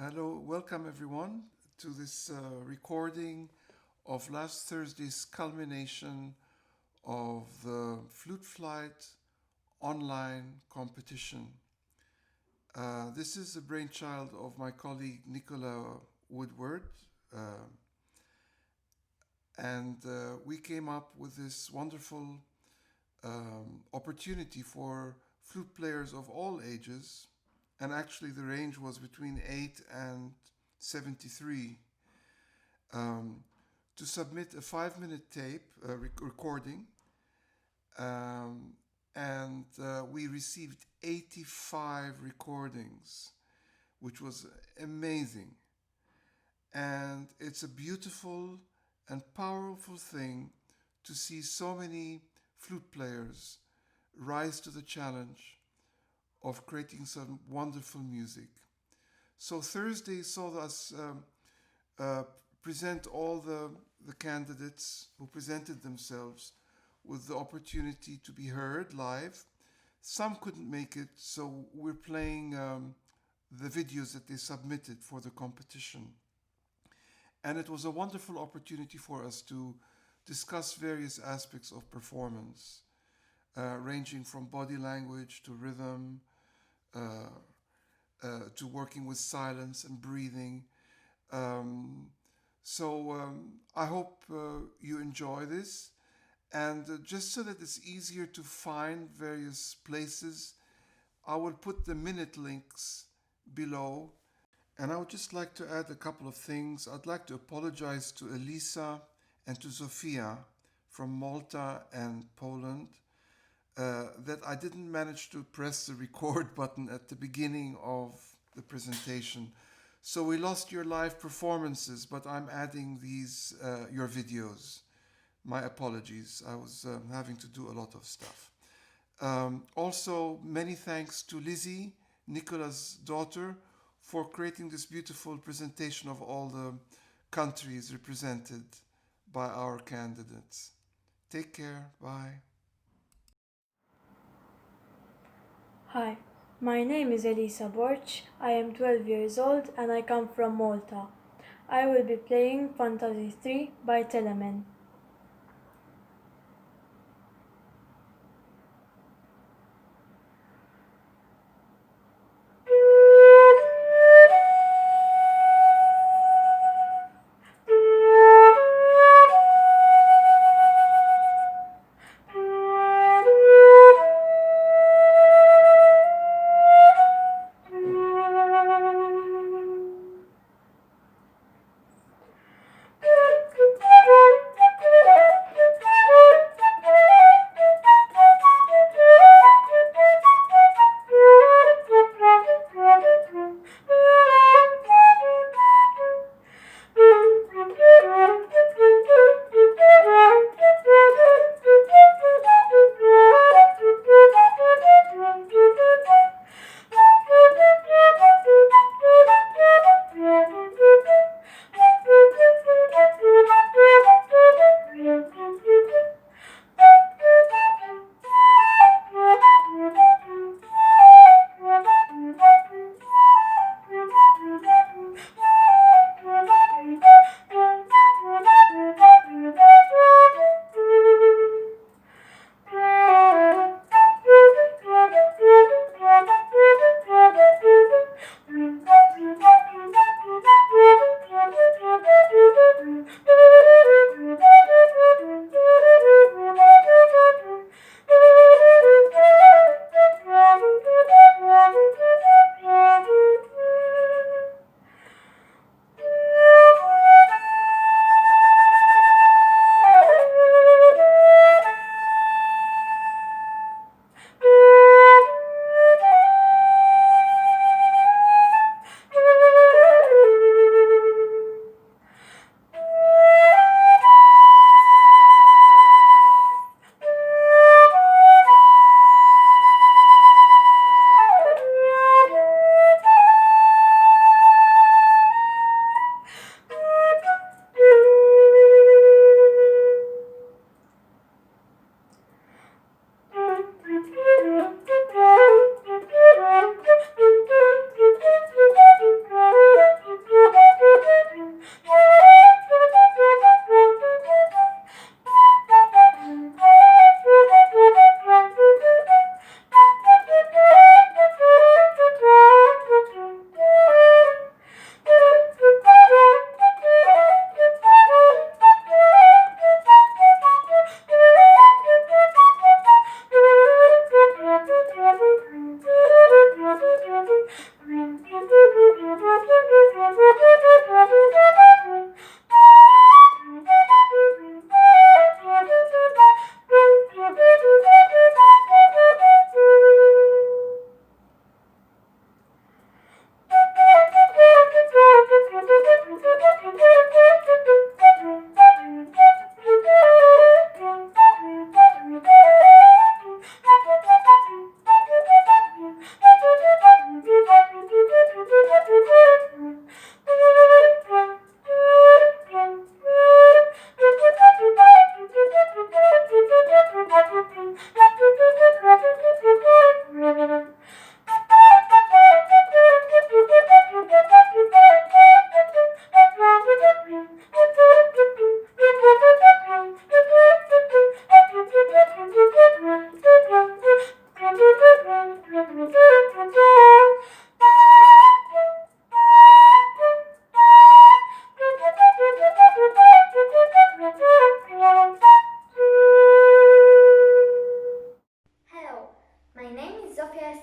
Hello, welcome everyone to this recording of last Thursday's culmination of the FLUTEFLIGHT online competition. This is the brainchild of my colleague Nicola Woodward, and we came up with this wonderful opportunity for flute players of all ages, and actually the range was between 8 and 73, to submit a 5-minute tape recording, and we received 85 recordings, which was amazing. And it's a beautiful and powerful thing to see so many flute players rise to the challenge of creating some wonderful music. So Thursday saw us present all the candidates who presented themselves with the opportunity to be heard live. Some couldn't make it, so we're playing the videos that they submitted for the competition. And it was a wonderful opportunity for us to discuss various aspects of performance, ranging from body language to rhythm, to working with silence and breathing. So I hope you enjoy this. And just so that it's easier to find various places, I will put the minute links below. And I would just like to add a couple of things. I'd like to apologize to Elisa and to Zofia from Malta and Poland that I didn't manage to press the record button at the beginning of the presentation. So we lost your live performances, but I'm adding these, your videos. My apologies. I was having to do a lot of stuff. Also, many thanks to Lizzie, Nicola's daughter, for creating this beautiful presentation of all the countries represented by our candidates. Take care. Bye. Hi, my name is Elisa Borg. I am 12 years old and I come from Malta. I will be playing Fantasie 3 by Telemann.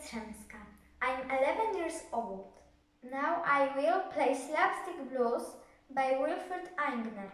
Jastrzemska. I'm 11 years old. Now I will play Slapstick Blues by Wilfred Aigner.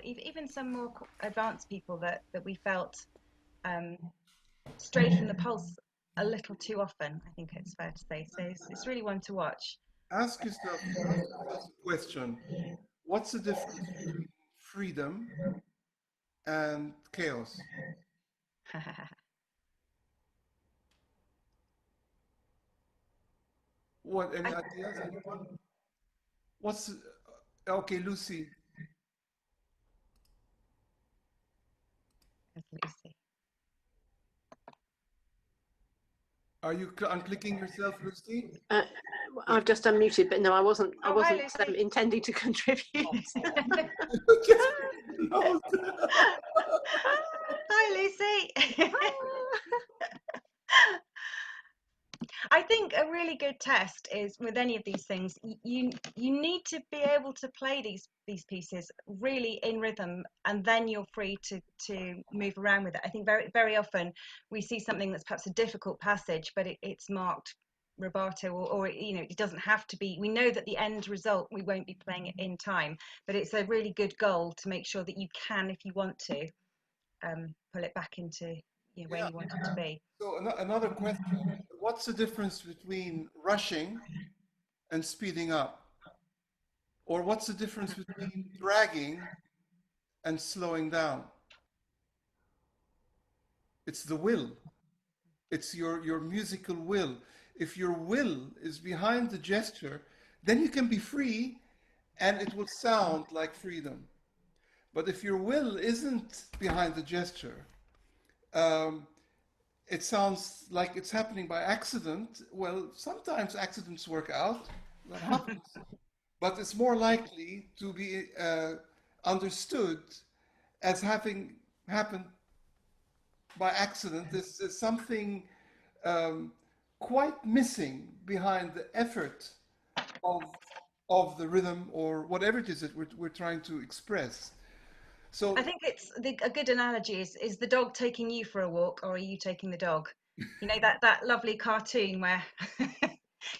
Even some more advanced people that we felt strayed from the pulse a little too often, I think it's fair to say. So it's really one to watch. Ask yourself a question. What's the difference between freedom and chaos? What, any ideas? Anyone? What's, okay, Lucy. Lucy. Are you unclicking yourself, Lucy? I've just unmuted, but no, I wasn't. I wasn't hi, intending to contribute. Hi, Lucy. I think a really good test is with any of these things. You need to be able to play these pieces really in rhythm, and then you're free to move around with it. I think very often we see something that's perhaps a difficult passage, but it's marked rubato, or it doesn't have to be. We know that the end result we won't be playing it in time, but it's a really good goal to make sure that you can, if you want to, pull it back into where you want it to be. So another question, what's the difference between rushing and speeding up? Or what's the difference between dragging and slowing down? It's the will. It's your musical will. If your will is behind the gesture, then you can be free and it will sound like freedom. But if your will isn't behind the gesture, it sounds like it's happening by accident. Well, sometimes accidents work out, that happens. But it's more likely to be understood as having happened by accident. There's something quite missing behind the effort of the rhythm or whatever it is that we're trying to express. So I think a good analogy is the dog taking you for a walk, or are you taking the dog? You know, that lovely cartoon where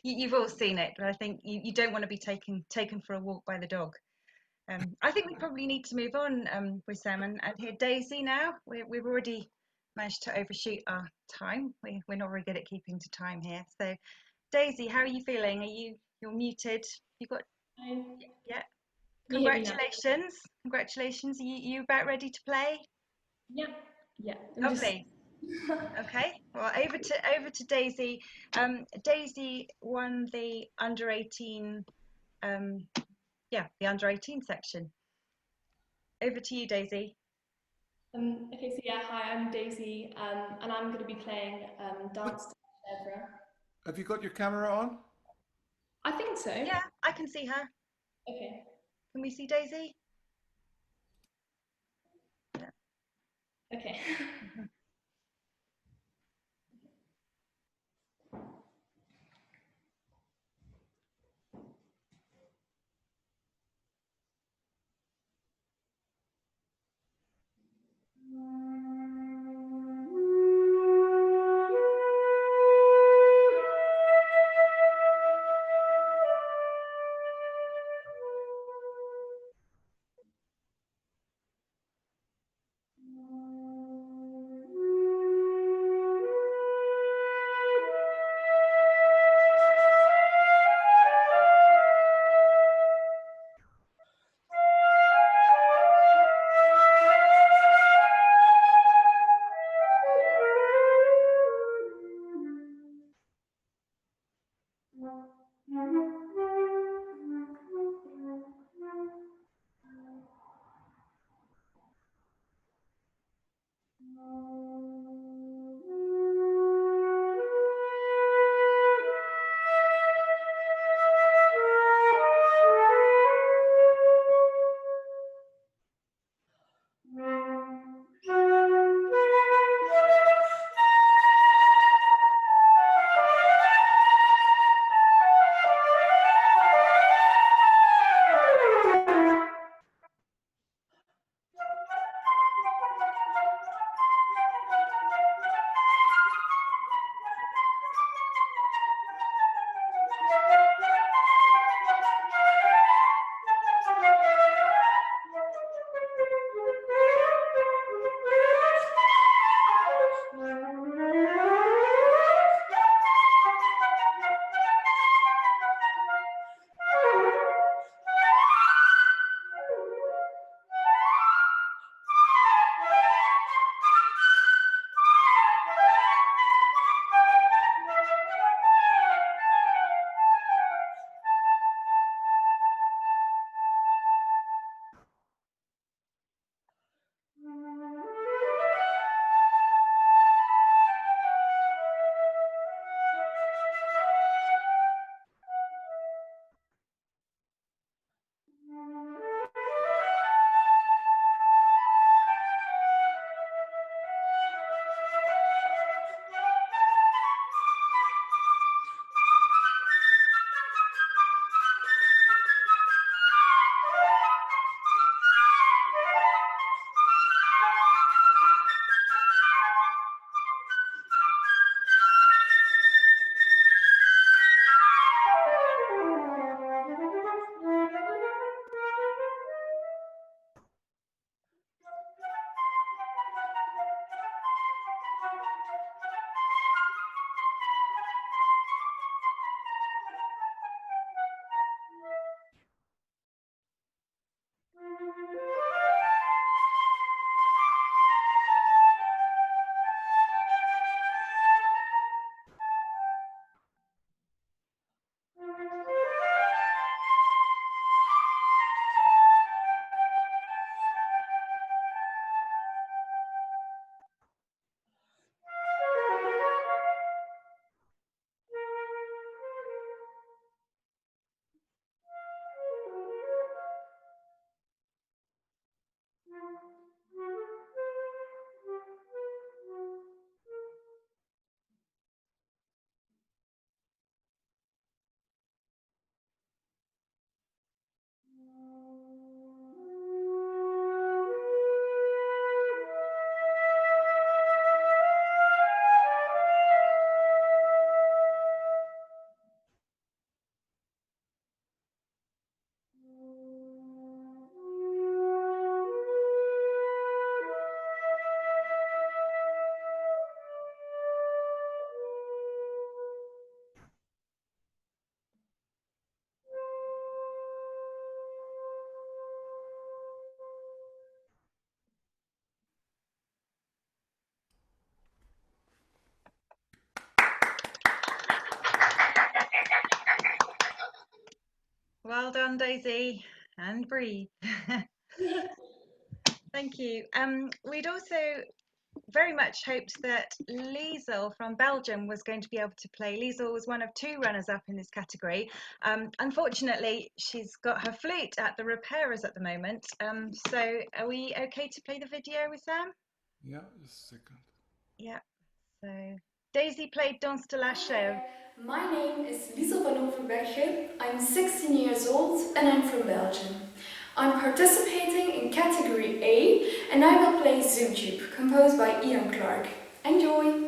you've all seen it, but I think you don't want to be taken for a walk by the dog. I think we probably need to move on with Sam and hear Daisy now. We've already managed to overshoot our time. We're not very good at keeping to time here. So Daisy, how are you feeling? You're muted? You got yeah. Congratulations. Congratulations. Are you about ready to play? Yeah. Yeah. Lovely. Okay. Well, over to Daisy. Daisy won the under 18 the under 18 section. Over to you, Daisy. Okay, so yeah, hi, I'm Daisy, and I'm going to be playing Danse to Chêvre. have you got your camera on? I think so. Yeah, I can see her. Okay. Can we see Daisy? Okay. Well done, Daisy. And breathe. Thank you. We'd also very much hoped that Liesl from Belgium was going to be able to play. Liesl was one of 2 runners-up in this category. Unfortunately, she's got her flute at the repairers at the moment. So are we okay to play the video with Sam? Yeah, just a second. Yeah. So Daisy played Danse de la Chèvre. My name is Liesl Vanoverberghe. I'm 16 years old and I'm from Belgium. I'm participating in category A and I will play Zootube, composed by Ian Clarke. Enjoy!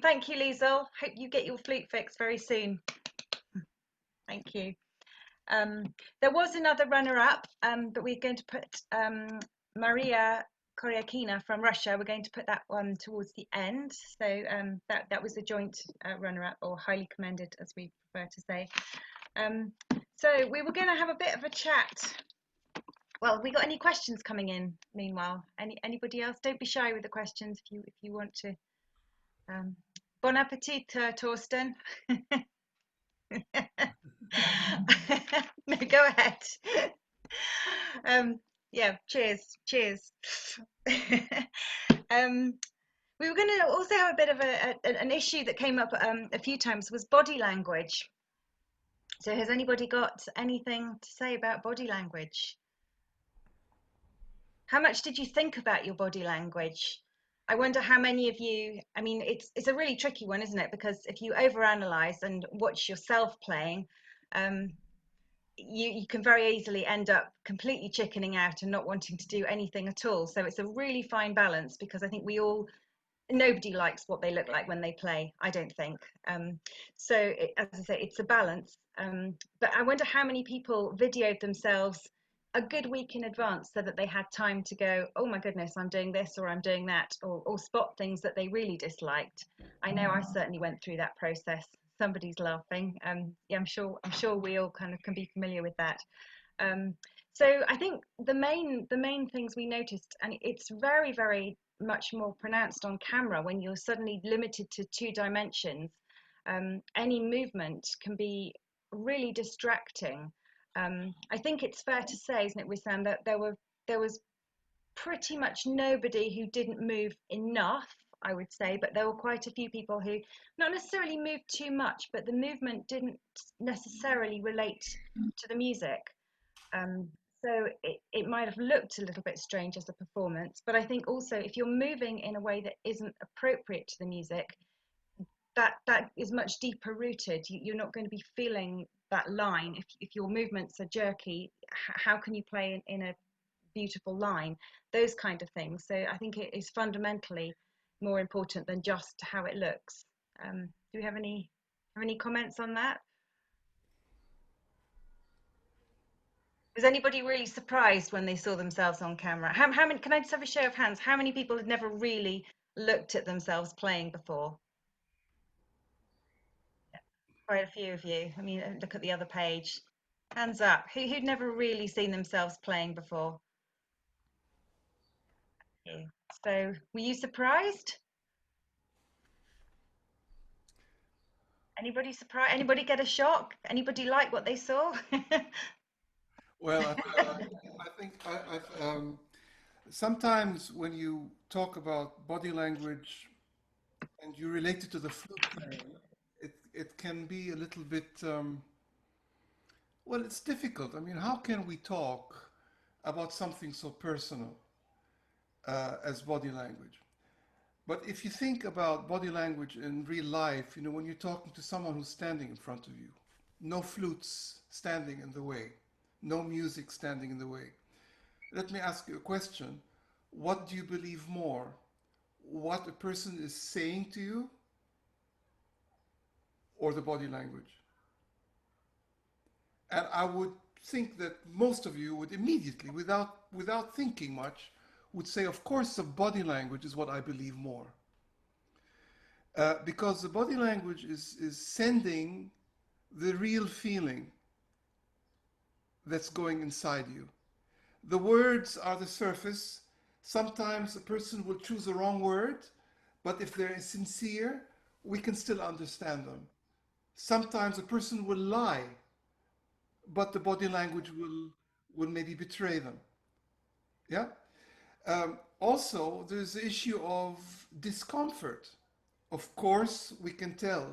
Thank you, Liesl. Hope you get your flute fixed very soon. Thank you. There was another runner-up, but we're going to put Maria Koryakina from Russia. We're going to put that one towards the end. So that was a joint runner-up, or highly commended, as we prefer to say. So we were going to have a bit of a chat. Well, we got any questions coming in meanwhile? Anybody else? Don't be shy with the questions if you want to. Bon appetit, Torsten. No, go ahead. Yeah, cheers. We were going to also have a bit of an issue that came up a few times, was body language. So has anybody got anything to say about body language? How much did you think about your body language? I wonder how many of you, I mean, it's a really tricky one, isn't it? Because if you overanalyze and watch yourself playing, you can very easily end up completely chickening out and not wanting to do anything at all. So it's a really fine balance, because I think nobody likes what they look like when they play, I don't think. So as I say, it's a balance. But I wonder how many people videoed themselves a good week in advance so that they had time to go, oh my goodness, I'm doing this or I'm doing that, or spot things that they really disliked. I know I certainly went through that process. Somebody's laughing. Yeah, I'm sure we all kind of can be familiar with that. So I think the main things we noticed, and it's very, very much more pronounced on camera when you're suddenly limited to 2 dimensions. Any movement can be really distracting. I think it's fair to say, isn't it, Wissam, that there was pretty much nobody who didn't move enough, I would say, but there were quite a few people who not necessarily moved too much, but the movement didn't necessarily relate to the music. So it might have looked a little bit strange as a performance, but I think also if you're moving in a way that isn't appropriate to the music, that is much deeper rooted. You're not going to be feeling that line. If your movements are jerky, how can you play in a beautiful line? Those kind of things. So I think it is fundamentally more important than just how it looks. Do we have any comments on that? Was anybody really surprised when they saw themselves on camera? How many? Can I just have a show of hands? How many people had never really looked at themselves playing before? Yeah, quite a few of you. I mean, look at the other page. Hands up. Who'd never really seen themselves playing before? Yeah. So, were you surprised? Anybody surprised? Anybody get a shock? Anybody like what they saw? Well, I think sometimes when you talk about body language and you relate it to the flute playing, it can be a little bit, well, it's difficult. I mean, how can we talk about something so personal as body language? But if you think about body language in real life, you know, when you're talking to someone who's standing in front of you, no flutes standing in the way, no music standing in the way. Let me ask you a question. What do you believe more? What a person is saying to you or the body language? And I would think that most of you would immediately, without thinking much, would say, of course, the body language is what I believe more. Because the body language is sending the real feeling that's going inside you. The words are the surface. Sometimes a person will choose the wrong word, but if they're sincere, we can still understand them. Sometimes a person will lie, but the body language will maybe betray them. Yeah? Also, there's the issue of discomfort. Of course, we can tell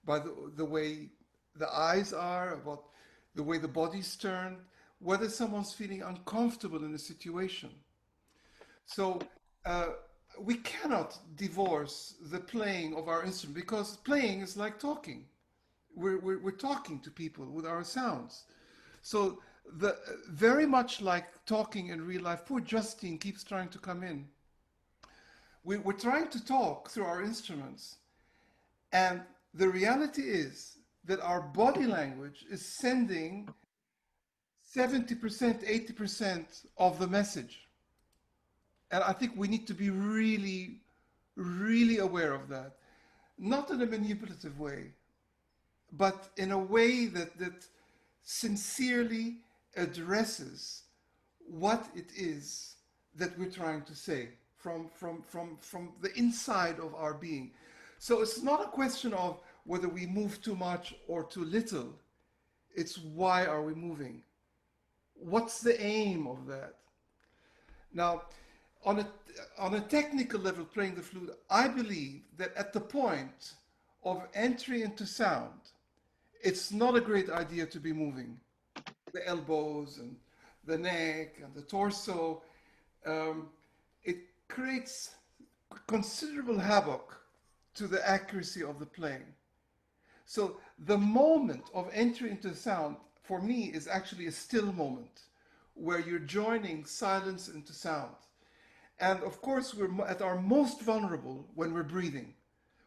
by the way the eyes are, about the way the body's turned, whether someone's feeling uncomfortable in a situation. So we cannot divorce the playing of our instrument, because playing is like talking. We're talking to people with our sounds. So very much like talking in real life, poor Justine keeps trying to come in. We're trying to talk through our instruments, and the reality is that our body language is sending 70%, 80% of the message. And I think we need to be really, really aware of that. Not in a manipulative way, but in a way that sincerely addresses what it is that we're trying to say from the inside of our being. So it's not a question of whether we move too much or too little. It's why are we moving? What's the aim of that? Now, on a technical level, playing the flute, I believe that at the point of entry into sound, it's not a great idea to be moving the elbows and the neck and the torso. It creates considerable havoc to the accuracy of the playing. So the moment of entry into sound, for me, is actually a still moment where you're joining silence into sound. And of course, we're at our most vulnerable when we're breathing.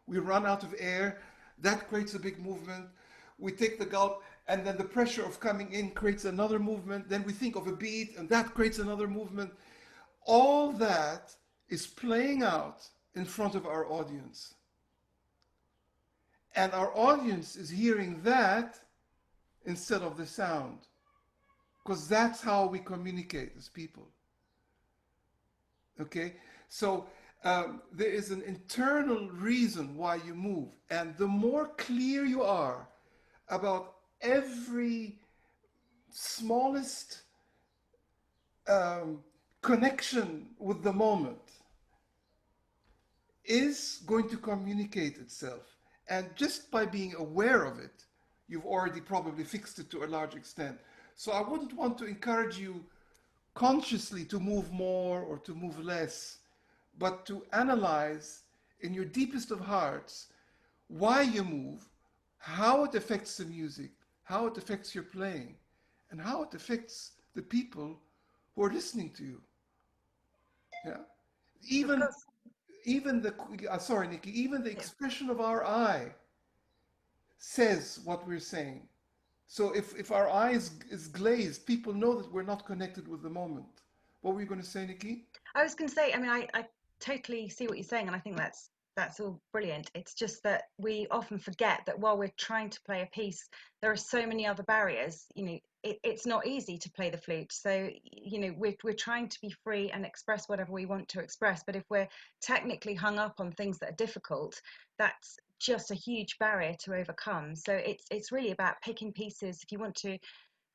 We run out of air, that creates a big movement. We take the gulp, and then the pressure of coming in creates another movement. Then we think of a beat, and that creates another movement. All that is playing out in front of our audience. And our audience is hearing that instead of the sound. Because that's how we communicate as people. Okay? So there is an internal reason why you move. And the more clear you are about every smallest connection with the moment is going to communicate itself. And just by being aware of it, you've already probably fixed it to a large extent. So I wouldn't want to encourage you consciously to move more or to move less, but to analyze in your deepest of hearts why you move, how it affects the music, how it affects your playing, and how it affects the people who are listening to you. Yeah, even the sorry, Nikki, even the expression of our eye says what we're saying. So if our eye is glazed, people know that we're not connected with the moment. What were you going to say, Nikki? I was going to say, I mean, I totally see what you're saying, and I think that's all brilliant. It's just that we often forget that while we're trying to play a piece, there are so many other barriers. You know, it's not easy to play the flute. So, you know, we're trying to be free and express whatever we want to express. But if we're technically hung up on things that are difficult, that's just a huge barrier to overcome. So it's really about picking pieces. If you want to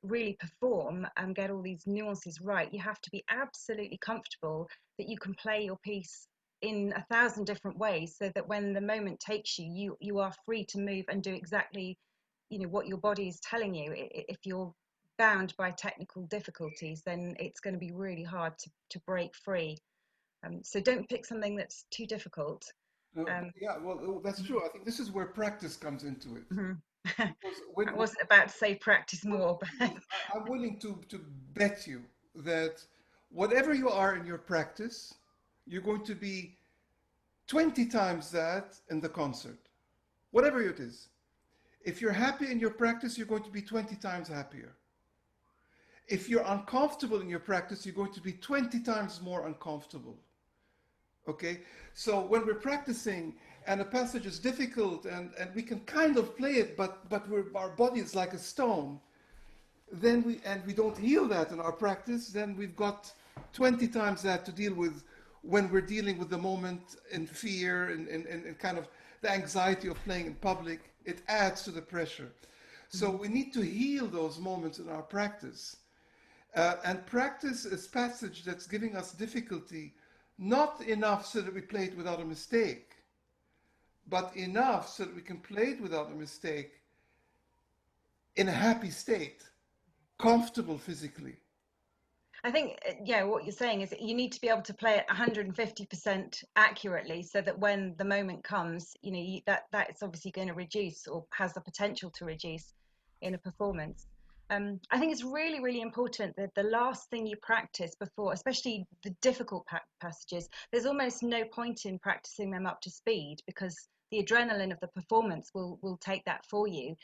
really perform and get all these nuances right, you have to be absolutely comfortable that you can play your piece in 1,000 different ways, so that when the moment takes you, you are free to move and do exactly, you know, what your body is telling you. If you're bound by technical difficulties, then it's going to be really hard to break free. So don't pick something that's too difficult. Yeah, well, that's true. I think this is where practice comes into it. I wasn't about to say practice more, but I'm willing to bet you that whatever you are in your practice, you're going to be 20 times that in the concert, whatever it is. If you're happy in your practice, you're going to be 20 times happier. If you're uncomfortable in your practice, you're going to be 20 times more uncomfortable. Okay? So when we're practicing and a passage is difficult and we can kind of play it, but our body is like a stone, then we don't heal that in our practice, then we've got 20 times that to deal with when we're dealing with the moment in fear and kind of the anxiety of playing in public. It adds to the pressure. So we need to heal those moments in our practice. And practice is passage that's giving us difficulty, not enough so that we play it without a mistake, but enough so that we can play it without a mistake in a happy state, comfortable physically. I think, yeah, what you're saying is that you need to be able to play it 150% accurately, so that when the moment comes, you know, that's obviously going to reduce, or has the potential to reduce in a performance. I think it's really, really important that the last thing you practice before, especially the difficult passages, there's almost no point in practicing them up to speed, because the adrenaline of the performance will take that for you.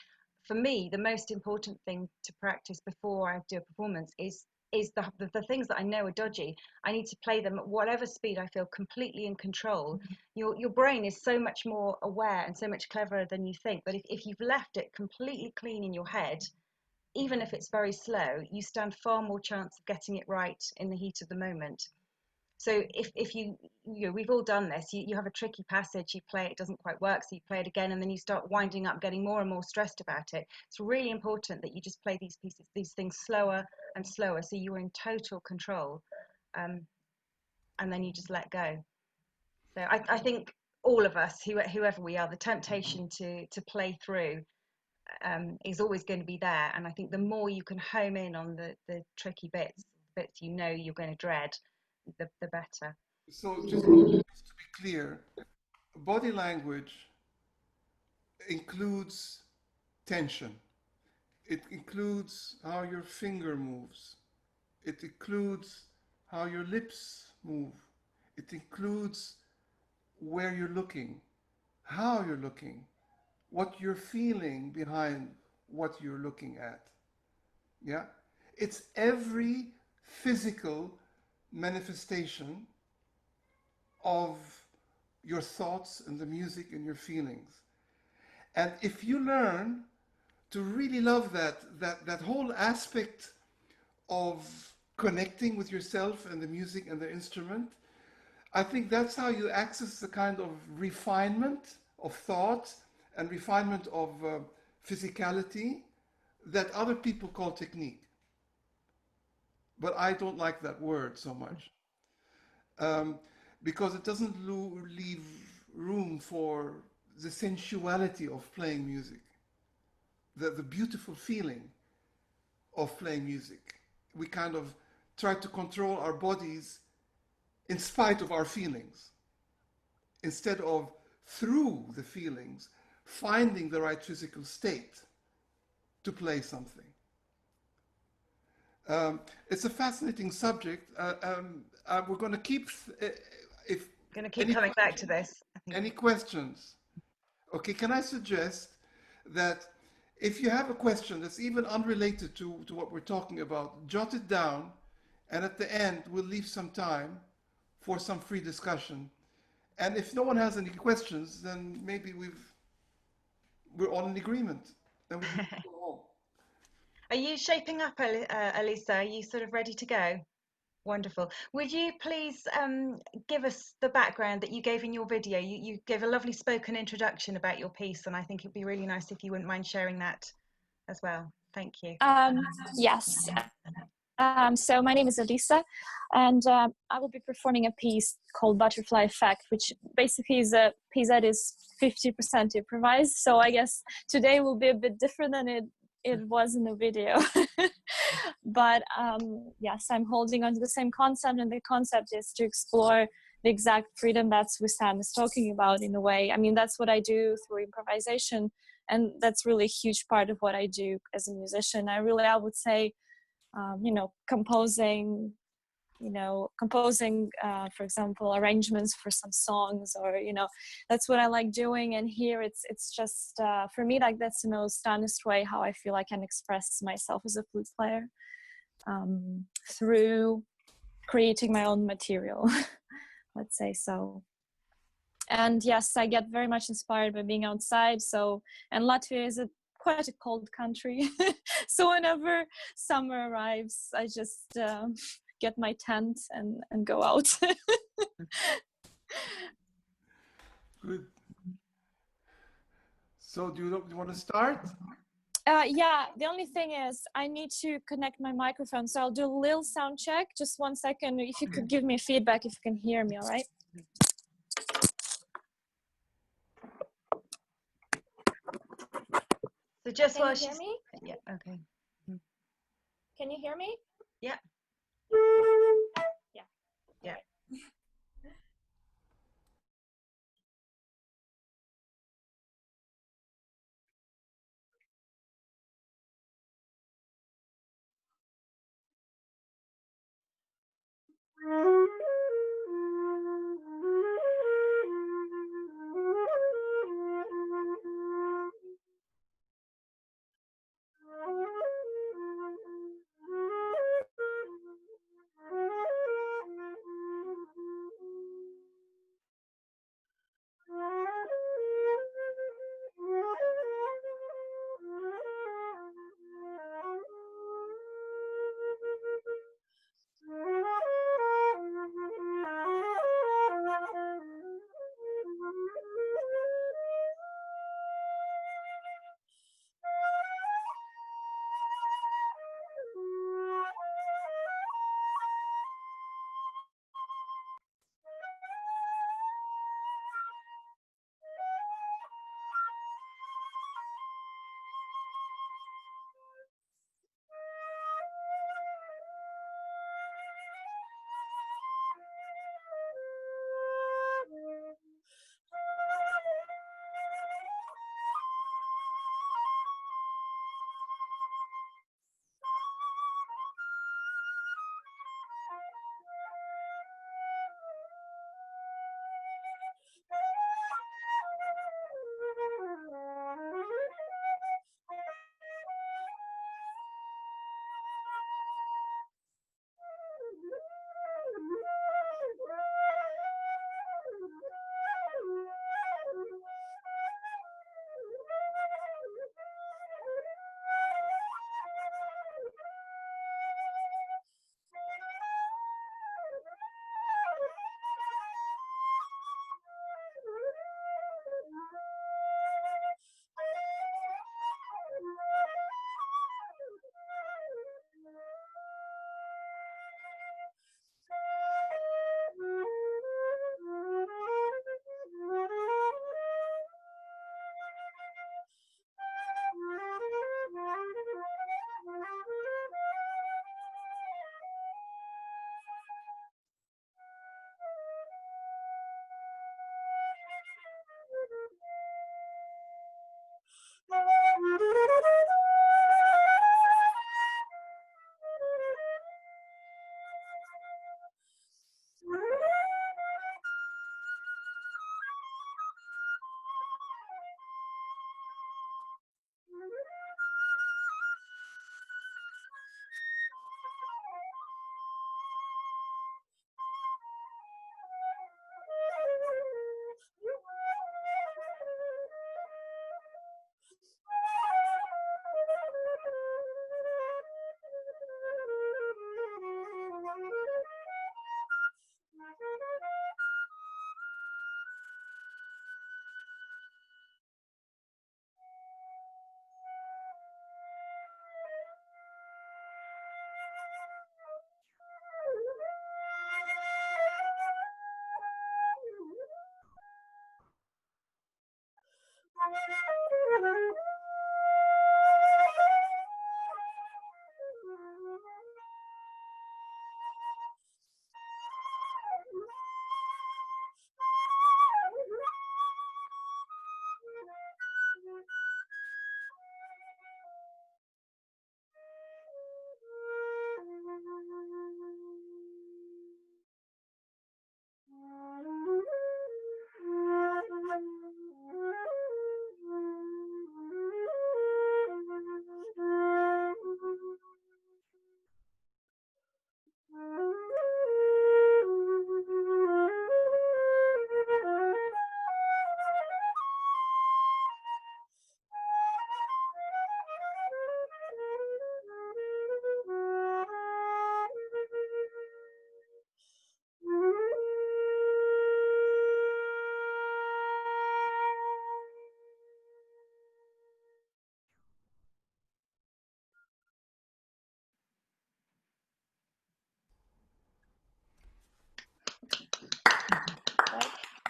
For me, the most important thing to practice before I do a performance is the things that I know are dodgy. I need to play them at whatever speed I feel completely in control. Your brain is so much more aware and so much cleverer than you think. But if you've left it completely clean in your head, even if it's very slow, you stand far more chance of getting it right in the heat of the moment. So if you know, we've all done this, you have a tricky passage, you play it doesn't quite work, so you play it again, and then you start winding up, getting more and more stressed about it. It's really important that you just play these things slower and slower, so you're in total control, and then you just let go. So I think all of us, whoever we are, the temptation to play through is always going to be there. And I think the more you can home in on the tricky bits you know you're going to dread, the better. So just to be clear, body language includes tension. It includes how your finger moves. It includes how your lips move. It includes where you're looking, how you're looking, what you're feeling behind what you're looking at. Yeah? It's every physical manifestation of your thoughts and the music and your feelings. And if you learn to really love that whole aspect of connecting with yourself and the music and the instrument, I think that's how you access the kind of refinement of thought and refinement of physicality that other people call technique. But I don't like that word so much because it doesn't leave room for the sensuality of playing music, the beautiful feeling of playing music. We kind of try to control our bodies in spite of our feelings, instead of through the feelings finding the right physical state to play something. It's a fascinating subject. We're going to keep coming back to this. Any questions? Okay, can I suggest that if you have a question that's even unrelated to what we're talking about, jot it down, and at the end we'll leave some time for some free discussion. And if no one has any questions, then maybe we're all in agreement. And we can go home. Are you shaping up, Elisa? Are you sort of ready to go? Wonderful. Would you please give us the background that you gave in your video? You gave a lovely spoken introduction about your piece, and I think it'd be really nice if you wouldn't mind sharing that as well. Thank you. Yes. So my name is Elisa, and I will be performing a piece called Butterfly Effect, which basically is a piece that is 50% improvised. So I guess today will be a bit different than it was in the video. But yes, I'm holding on to the same concept, and the concept is to explore the exact freedom that Wissam is talking about in a way. I mean, that's what I do through improvisation, and that's really a huge part of what I do as a musician. I would say, composing, for example, arrangements for some songs, or, that's what I like doing. And here it's just, for me, like, that's the most honest way how I feel I can express myself as a flute player, through creating my own material, let's say so. And yes, I get very much inspired by being outside. And Latvia is quite a cold country. So whenever summer arrives, I just get my tent and go out. Good. So do you want to start? Yeah, the only thing is I need to connect my microphone. So I'll do a little sound check. Just 1 second. If you could give me feedback, if you can hear me, all right? So just Can you hear me? Yeah, okay. Can you hear me? Yeah. Yeah. Yeah.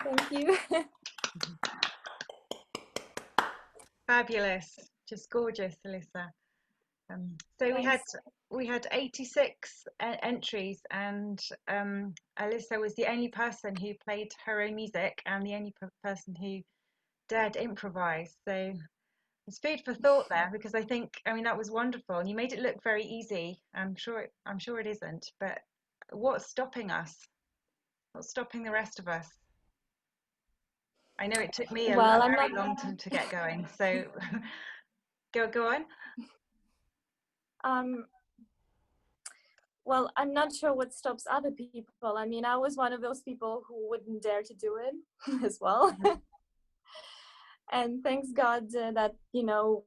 Thank you. Fabulous, just gorgeous, Elisa. So we had 86 entries, and Elisa was the only person who played her own music and the only person who dared improvise. So it's food for thought there, because I mean that was wonderful, and you made it look very easy. I'm sure it isn't, but what's stopping us? What's stopping the rest of us? I know it took me a very long time to get going, so go on. Well, I'm not sure what stops other people. I mean, I was one of those people who wouldn't dare to do it as well. And thanks God that, you know,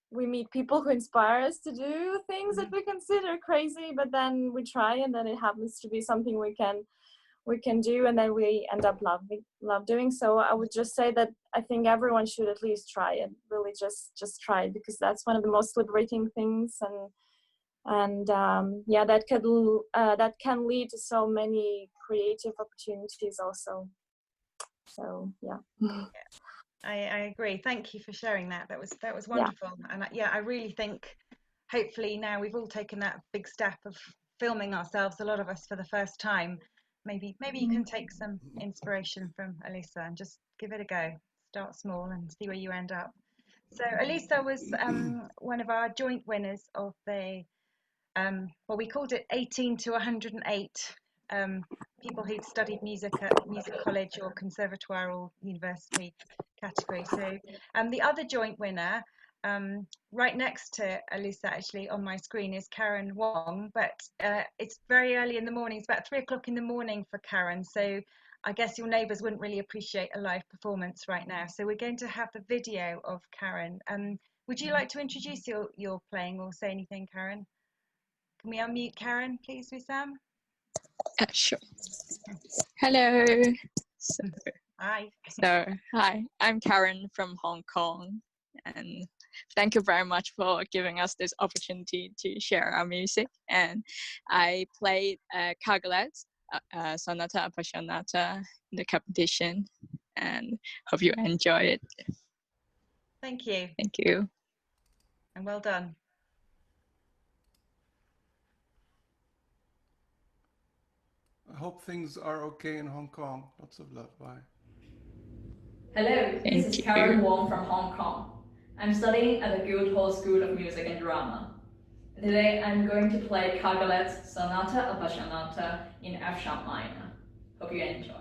we meet people who inspire us to do things that we consider crazy, but then we try, and then it happens to be something we can do, and then we end up love doing. So I would just say that I think everyone should at least try it, really just try it, because that's one of the most liberating things, and yeah, that can lead to so many creative opportunities also. So yeah. I agree. Thank you for sharing that. That was wonderful. Yeah. And I really think hopefully now we've all taken that big step of filming ourselves, a lot of us for the first time. Maybe you can take some inspiration from Elisa and just give it a go. Start small and see where you end up. So Elisa was one of our joint winners of the well, we called it 18 to 108 people who'd studied music at music college or conservatoire or university category. So the other joint winner, right next to Elisa actually on my screen, is Karen Wong, but it's very early in the morning. It's about 3 o'clock in the morning for Karen, so I guess your neighbours wouldn't really appreciate a live performance right now. So we're going to have the video of Karen. Would you like to introduce your playing or say anything, Karen? Can we unmute Karen, please, Wissam? Sure. Hello. Hi. Hi, I'm Karen from Hong Kong, and thank you very much for giving us this opportunity to share our music. And I played Karg-Elert, Sonata Appassionata in the competition, and hope you enjoy it. Thank you. Thank you. And well done. I hope things are okay in Hong Kong. Lots of love. Bye. Hello, this is Karen Wong from Hong Kong. I'm studying at the Guildhall School of Music and Drama. Today I'm going to play Karg-Elert Sonata Appassionata in F sharp minor. Hope you enjoy.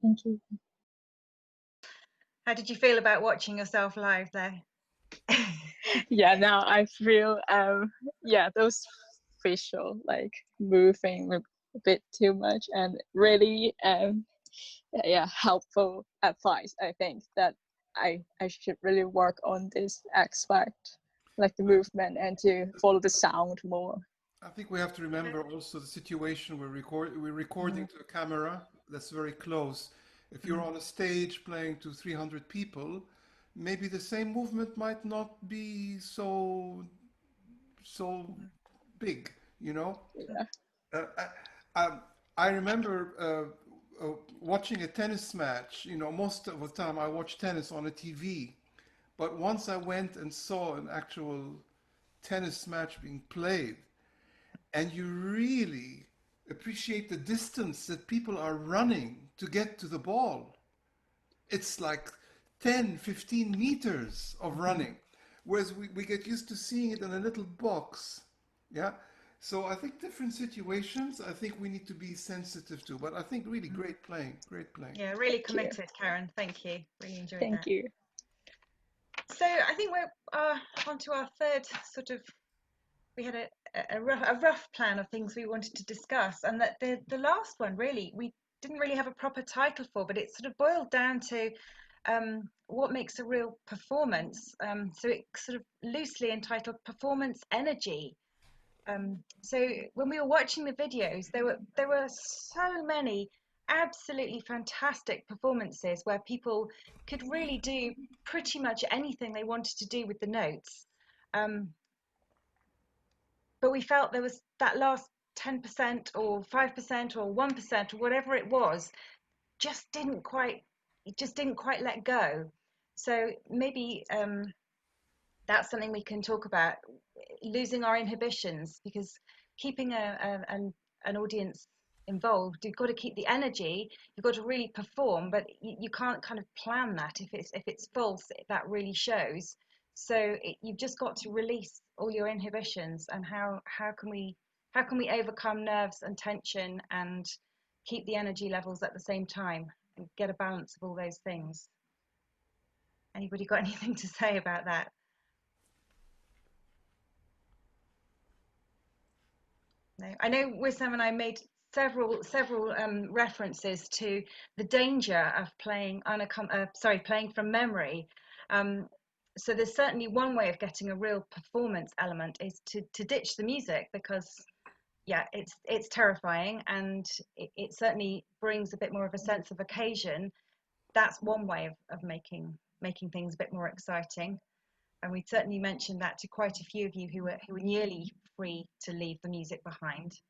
Thank you. How did you feel about watching yourself live there? Yeah, now I feel those facial like moving a bit too much, and really helpful advice. I think that I should really work on this aspect, like the movement, and to follow the sound more. I think we have to remember also the situation we're recording to a camera that's very close. If you're on a stage playing to 300 people, maybe the same movement might not be so big, you know? Yeah. I remember watching a tennis match. You know, most of the time I watch tennis on a TV, but once I went and saw an actual tennis match being played, and you really appreciate the distance that people are running to get to the ball. It's like 10, 15 meters of running, whereas we get used to seeing it in a little box. Yeah. So I think different situations, I think we need to be sensitive to, but I think really great playing. Yeah, really committed, Karen. Thank you. Really enjoyed that. Thank you. So I think we're on to our third sort of, we had a rough plan of things we wanted to discuss, and that the last one really we didn't really have a proper title for, but it sort of boiled down to what makes a real performance. So it sort of loosely entitled Performance Energy. So when we were watching the videos, there were so many absolutely fantastic performances where people could really do pretty much anything they wanted to do with the notes. But we felt there was that last 10% or 5% or 1% or whatever it was, just didn't quite let go. So maybe that's something we can talk about, losing our inhibitions, because keeping an audience involved, you've got to keep the energy, you've got to really perform, but you can't kind of plan that. If it's false, that really shows. So you've just got to release all your inhibitions. And how can we overcome nerves and tension and keep the energy levels at the same time and get a balance of all those things? Anybody got anything to say about that? No, I know Wissam and I made several references to the danger of playing playing from memory. So there's certainly one way of getting a real performance element is to ditch the music, because yeah, it's terrifying, and it certainly brings a bit more of a sense of occasion. That's one way of making things a bit more exciting. And we certainly mentioned that to quite a few of you who were nearly free to leave the music behind.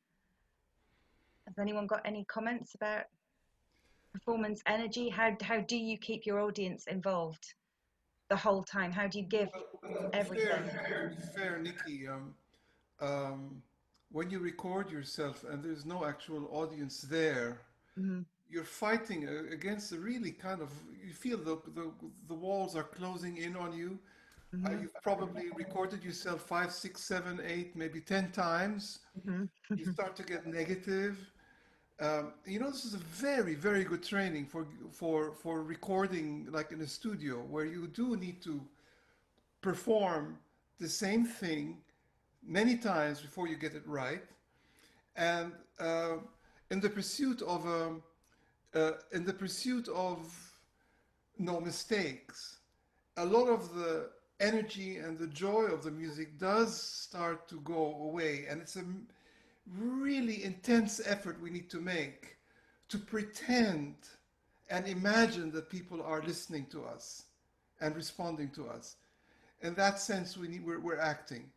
Has anyone got any comments about performance energy? How do you keep your audience involved the whole time? How do you give everything? To be fair, Nikki, when you record yourself and there's no actual audience there, you're fighting against a really kind of, you feel the walls are closing in on you. You've probably recorded yourself 5, 6, 7, 8, maybe 10 times. You start to get negative. You know, this is a very, very good training for recording, like in a studio, where you do need to perform the same thing many times before you get it right. And in the pursuit of no mistakes, a lot of the energy and the joy of the music does start to go away, and it's a really intense effort we need to make to pretend and imagine that people are listening to us and responding to us. In that sense, we're acting.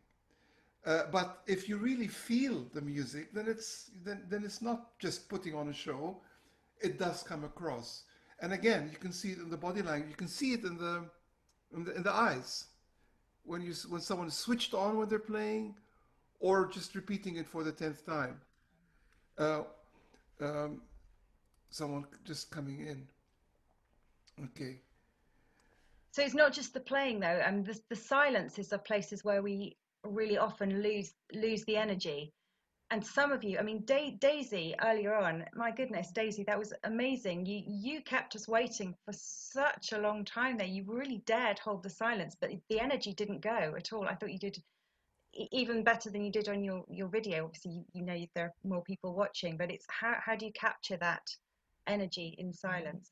But if you really feel the music, then it's not just putting on a show. It does come across, and again, you can see it in the body language. You can see it in the eyes when someone is switched on when they're playing, or just repeating it for the 10th time. Someone just coming in. Okay. So it's not just the playing though, the silences are places where we really often lose the energy. and some of you, I mean, Daisy earlier on, my goodness, Daisy, that was amazing. You kept us waiting for such a long time there. You really dared hold the silence, but the energy didn't go at all. I thought you did even better than you did on your video. Obviously, you know there are more people watching, but it's how do you capture that energy in silence?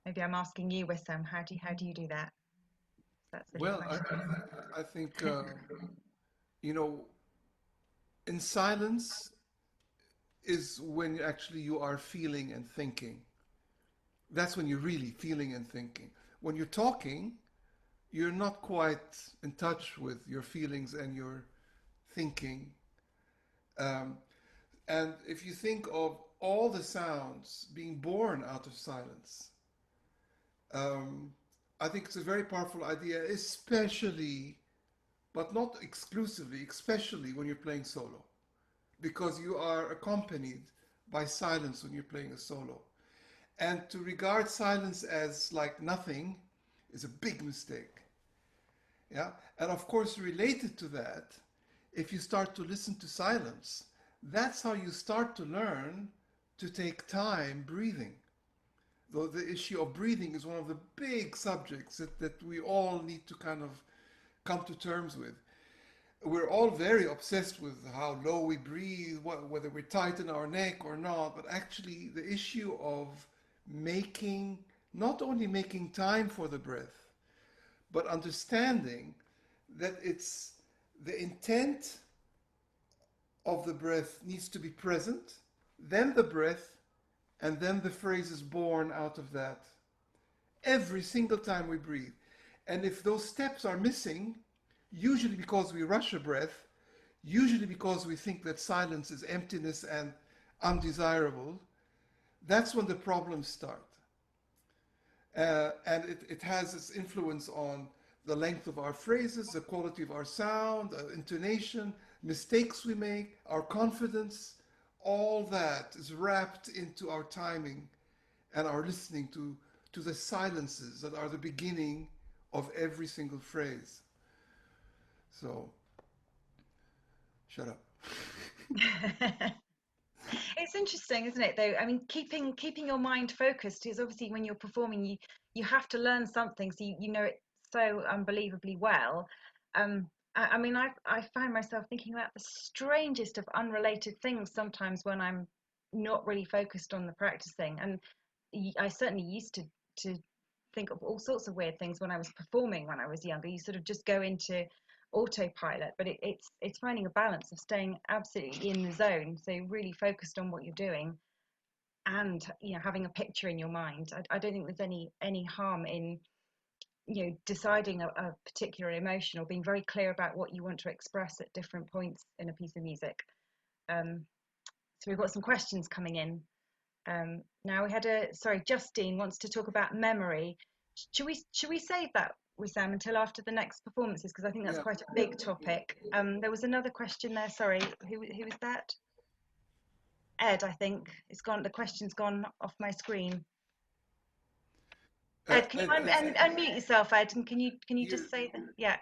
Maybe I'm asking you, Wissam, how do you do that? That's the Well, I think, you know, in silence is when actually you are feeling and thinking. That's when you're really feeling and thinking. When you're talking, you're not quite in touch with your feelings and your thinking. And if you think of all the sounds being born out of silence, I think it's a very powerful idea, especially, but not exclusively, especially when you're playing solo, because you are accompanied by silence when you're playing a solo. And to regard silence as like nothing is a big mistake. Yeah, and of course, related to that, if you start to listen to silence, that's how you start to learn to take time breathing. Though the issue of breathing is one of the big subjects that we all need to kind of come to terms with. We're all very obsessed with how low we breathe, whether we tighten our neck or not, but actually the issue of not only making time for the breath, but understanding that it's the intent of the breath needs to be present, then the breath, and then the phrase is born out of that. Every single time we breathe. And if those steps are missing, usually because we rush a breath, usually because we think that silence is emptiness and undesirable, that's when the problems start. And it has its influence on the length of our phrases, the quality of our sound, intonation, mistakes we make, our confidence. All that is wrapped into our timing and our listening to the silences that are the beginning of every single phrase. So, shut up. It's interesting, isn't it, though? I mean, keeping your mind focused is obviously when you're performing, you have to learn something, so you know it so unbelievably well. I mean, I find myself thinking about the strangest of unrelated things sometimes when I'm not really focused on the practicing. And I certainly used to think of all sorts of weird things when I was performing when I was younger. You sort of just go into autopilot, but it's finding a balance of staying absolutely in the zone, so really focused on what you're doing, and having a picture in your mind. I don't think there's any harm in deciding a particular emotion or being very clear about what you want to express at different points in a piece of music. So we've got some questions coming in. Now we had Justine wants to talk about memory. Should we save that, Wissam, until after the next performances, because I think that's quite a big topic. There was another question there. Sorry, who was that? Ed, I think. It's gone. The question's gone off my screen. Ed, can you unmute yourself, Ed? And can you just say that? Yeah.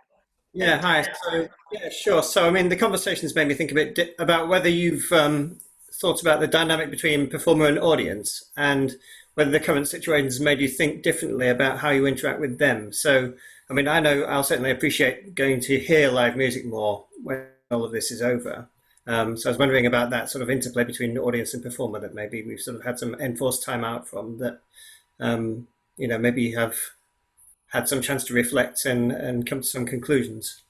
Yeah. Hi. So yeah, sure. So I mean, the conversation's made me think a bit about whether you've thought about the dynamic between performer and audience, and whether the current situation has made you think differently about how you interact with them. So, I mean, I know I'll certainly appreciate going to hear live music more when all of this is over. So I was wondering about that sort of interplay between audience and performer that maybe we've sort of had some enforced time out from, that, maybe you have had some chance to reflect and come to some conclusions.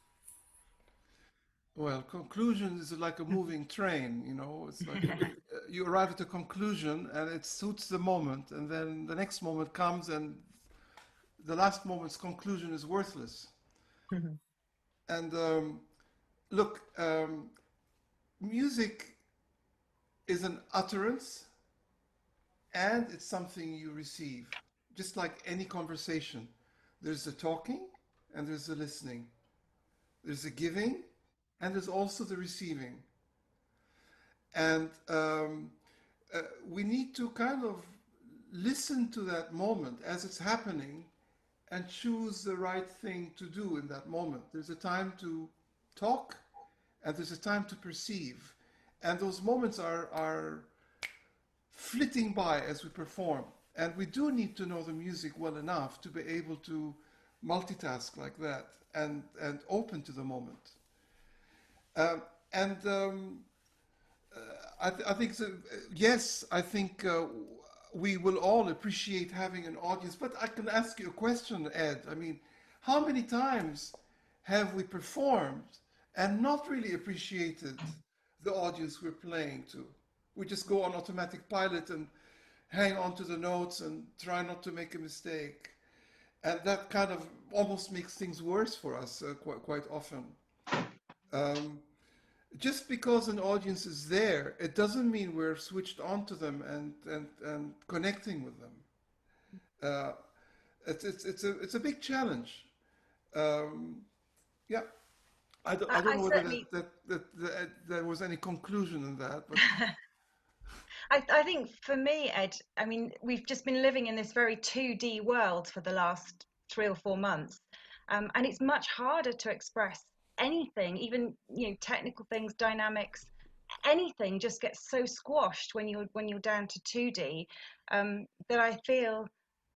Well, conclusion is like a moving train, it's like you arrive at a conclusion and it suits the moment, and then the next moment comes and the last moment's conclusion is worthless. Mm-hmm. And look, music is an utterance and it's something you receive, just like any conversation. There's the talking and there's the listening. There's the giving and there's also the receiving. And we need to kind of listen to that moment as it's happening and choose the right thing to do in that moment. There's a time to talk and there's a time to perceive. And those moments are flitting by as we perform. And we do need to know the music well enough to be able to multitask like that and open to the moment. I think, so, yes, I think we will all appreciate having an audience. But I can ask you a question, Ed. I mean, how many times have we performed and not really appreciated the audience we're playing to? We just go on automatic pilot and hang on to the notes and try not to make a mistake. And that kind of almost makes things worse for us quite often. Just because an audience is there, it doesn't mean we're switched on to them and connecting with them. It's a big challenge. Yeah, I don't know whether that there was any conclusion in that. But I think for me, Ed, I mean, we've just been living in this very 2D world for the last 3 or 4 months, and it's much harder to express anything, even technical things, dynamics, anything just gets so squashed when you're down to 2D, that I feel,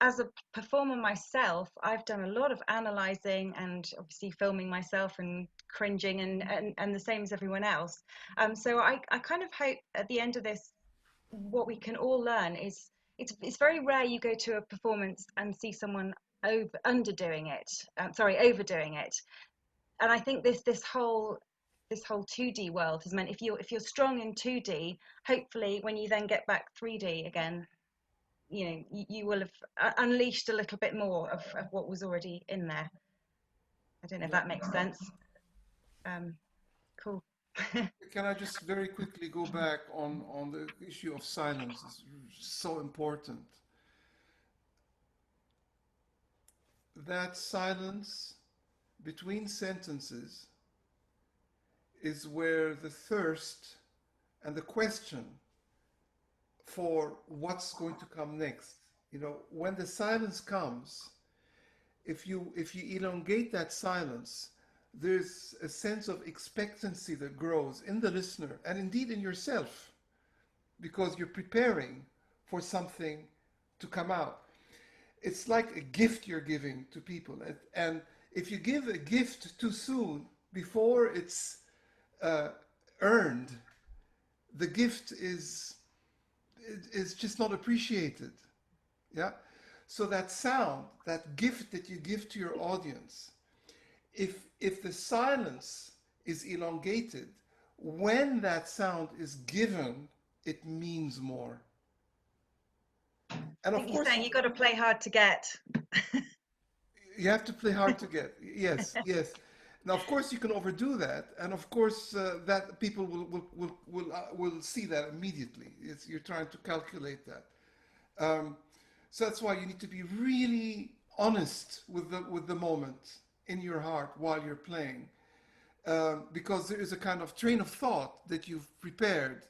as a performer myself, I've done a lot of analysing and obviously filming myself and cringing and the same as everyone else. So I kind of hope at the end of this, what we can all learn is it's very rare you go to a performance and see someone overdoing it. And I think this whole 2D world has meant if you're strong in 2D, hopefully when you then get back 3D again, you will have unleashed a little bit more of what was already in there. I don't know if that makes sense. Cool. Can I just very quickly go back on the issue of silence? It's so important. That silence between sentences is where the thirst and the question for what's going to come next. When the silence comes, if you elongate that silence, there's a sense of expectancy that grows in the listener and indeed in yourself, because you're preparing for something to come out. It's like a gift you're giving to people. And if you give a gift too soon, before it's earned, the gift is just not appreciated. Yeah. So that sound, that gift that you give to your audience, if the silence is elongated, when that sound is given, it means more. And of course, you're saying you got to play hard to get. You have to play hard to get. Yes, yes. Now, of course, you can overdo that, and of course, that people will see that immediately. You're trying to calculate that. So that's why you need to be really honest with the moment in your heart while you're playing, because there is a kind of train of thought that you've prepared,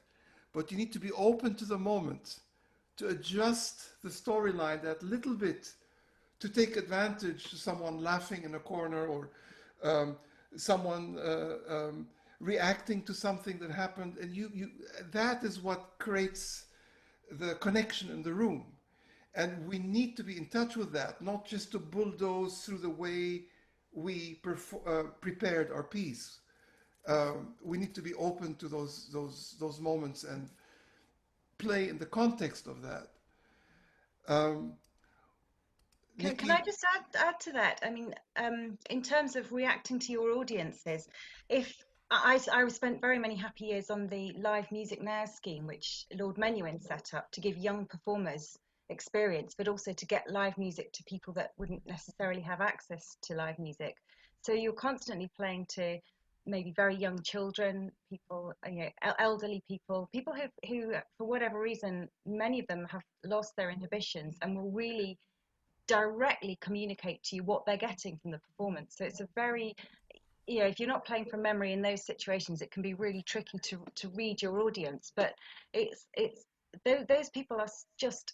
but you need to be open to the moment, to adjust the storyline that little bit, to take advantage of someone laughing in a corner or someone reacting to something that happened, and you that is what creates the connection in the room. And we need to be in touch with that, not just to bulldoze through the way we prepared our piece. We need to be open to those moments and play in the context of that. Can I just add to that? I mean, in terms of reacting to your audiences, if I spent very many happy years on the Live Music Now scheme, which Lord Menuhin set up to give young performers experience, but also to get live music to people that wouldn't necessarily have access to live music. So you're constantly playing to maybe very young children, people, elderly people who for whatever reason, many of them have lost their inhibitions and will really directly communicate to you what they're getting from the performance. So it's a very, if you're not playing from memory in those situations, it can be really tricky to read your audience. But those people are just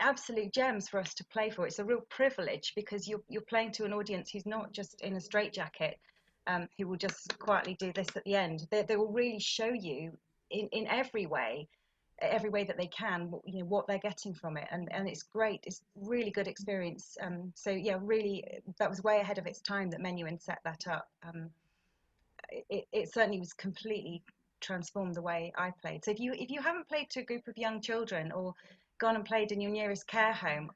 absolute gems for us to play for. It's a real privilege because you're playing to an audience who's not just in a straitjacket. who will just quietly do this at the end. They will really show you in every way that they can, what they're getting from it, and it's great. It's really good experience. So yeah, really, that was way ahead of its time that Menuhin set that up. It certainly was completely transformed the way I played. So if you haven't played to a group of young children or gone and played in your nearest care home,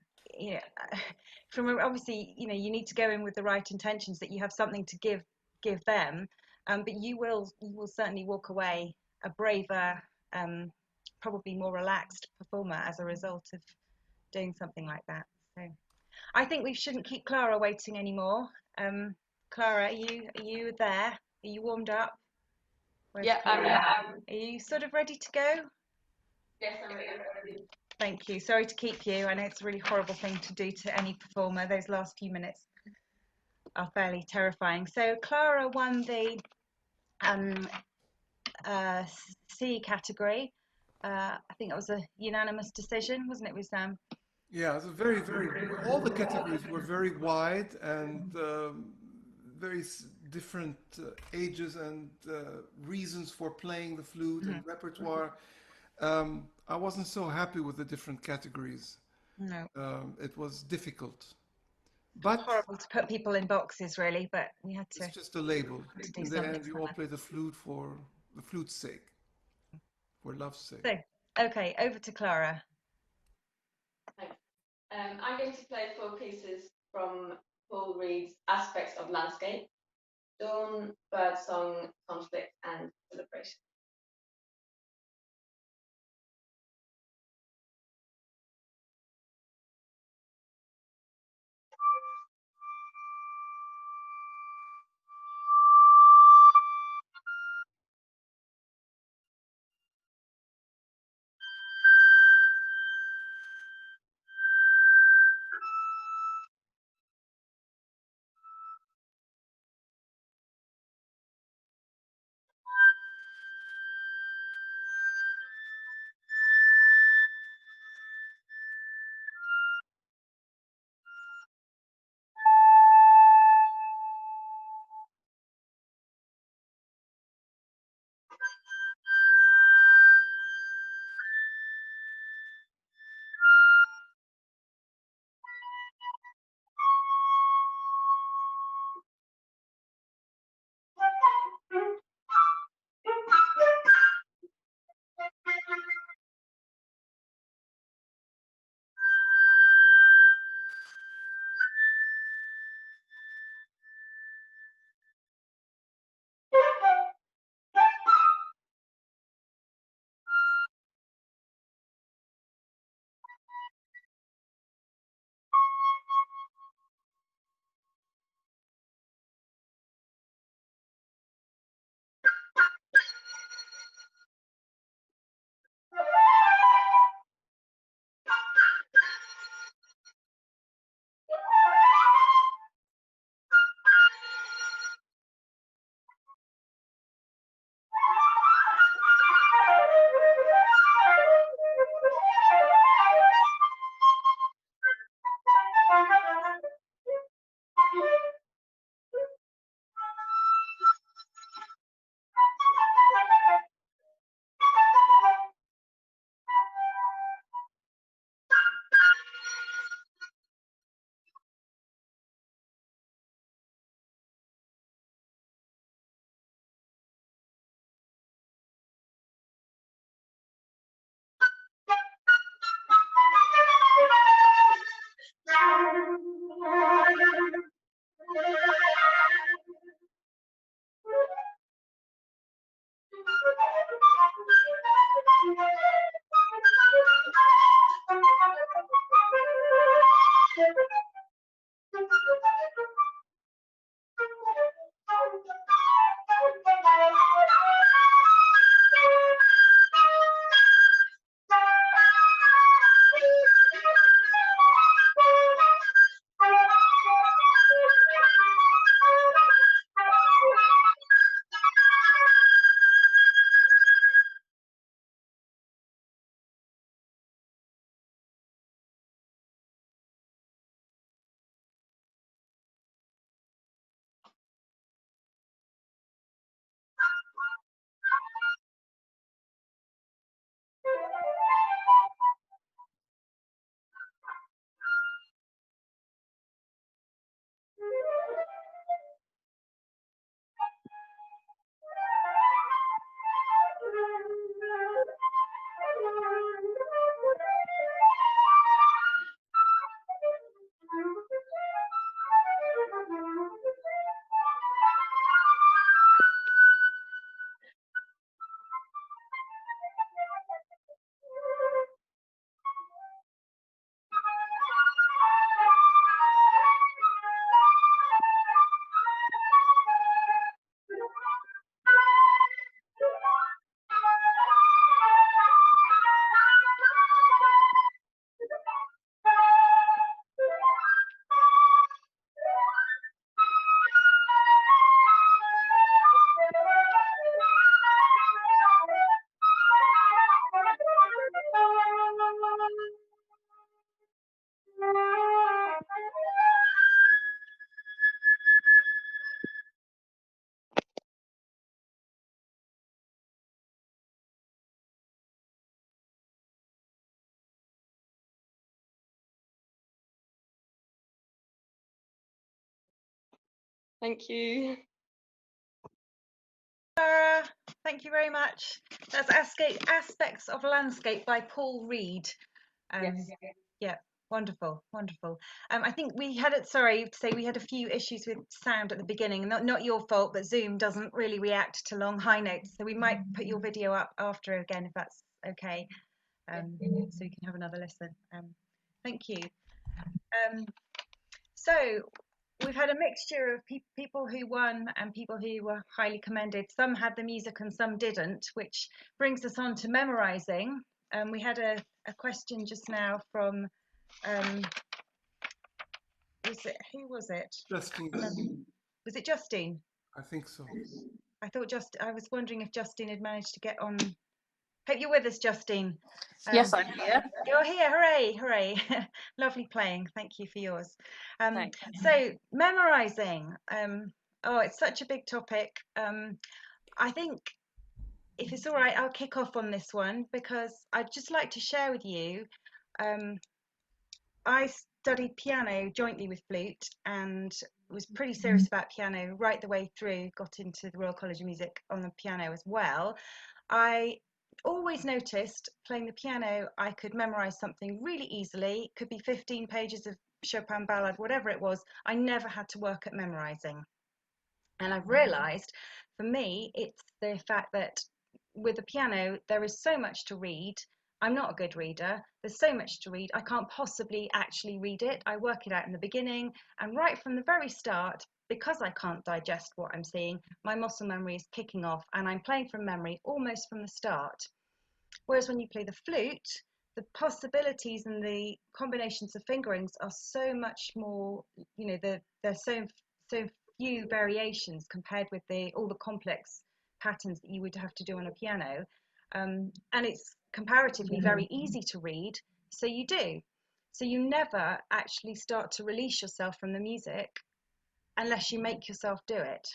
obviously you need to go in with the right intentions, that you have something to give them, but you will certainly walk away a braver, probably more relaxed performer as a result of doing something like that. So I think we shouldn't keep Klara waiting anymore. Klara, are you there? Are you warmed up? Yeah, I'm ready. Are you sort of ready to go? Yes, I'm ready. Thank you. Sorry to keep you. I know it's a really horrible thing to do to any performer. Those last few minutes are fairly terrifying. So Klara won the C category. I think it was a unanimous decision, wasn't it? It was yeah, it's a very, very. All the categories were very wide and very different ages and reasons for playing the flute and repertoire. I wasn't so happy with the different categories. No. It was difficult. But horrible to put people in boxes, really, but we had to. It's just a label. In the end, you all play the flute for the flute's sake, for love's sake. So, okay, over to Klara. Thanks. I'm going to play 4 pieces from Paul Reade's Aspects of Landscape: Dawn, Birdsong, Conflict, and Celebration. Thank you. Klara, thank you very much. That's Aspects of Landscape by Paul Reade. Yes. Yeah, wonderful, wonderful. I think we had it. Sorry to say we had a few issues with sound at the beginning. Not your fault, but Zoom doesn't really react to long high notes, so we might put your video up after again if that's okay. So you can have another listen. Thank you. So we've had a mixture of people who won and people who were highly commended. Some had the music and some didn't, which brings us on to memorizing. We had a question just now from, who was it? Justine. Was it Justine? I think so. I was wondering if Justine had managed to get on. Hope you're with us, Justine. Yes, I'm here. You're here, hooray, hooray. Lovely playing, thank you for yours. So, memorising, it's such a big topic. I think, if it's all right, I'll kick off on this one because I'd just like to share with you, I studied piano jointly with flute and was pretty serious about piano right the way through, got into the Royal College of Music on the piano as well. I always noticed playing the piano I could memorize something really easily. It could be 15 pages of Chopin ballad, whatever it was. I never had to work at memorizing. And I've realized for me it's the fact that with the piano there is so much to read. I'm not a good reader. There's so much to read. I can't possibly actually read it. I work it out in the beginning, and right from the very start, because I can't digest what I'm seeing, my muscle memory is kicking off and I'm playing from memory almost from the start. Whereas when you play the flute, the possibilities and the combinations of fingerings are so much more, there's so few variations compared with all the complex patterns that you would have to do on a piano. And it's comparatively very easy to read, so you do. So you never actually start to release yourself from the music unless you make yourself do it.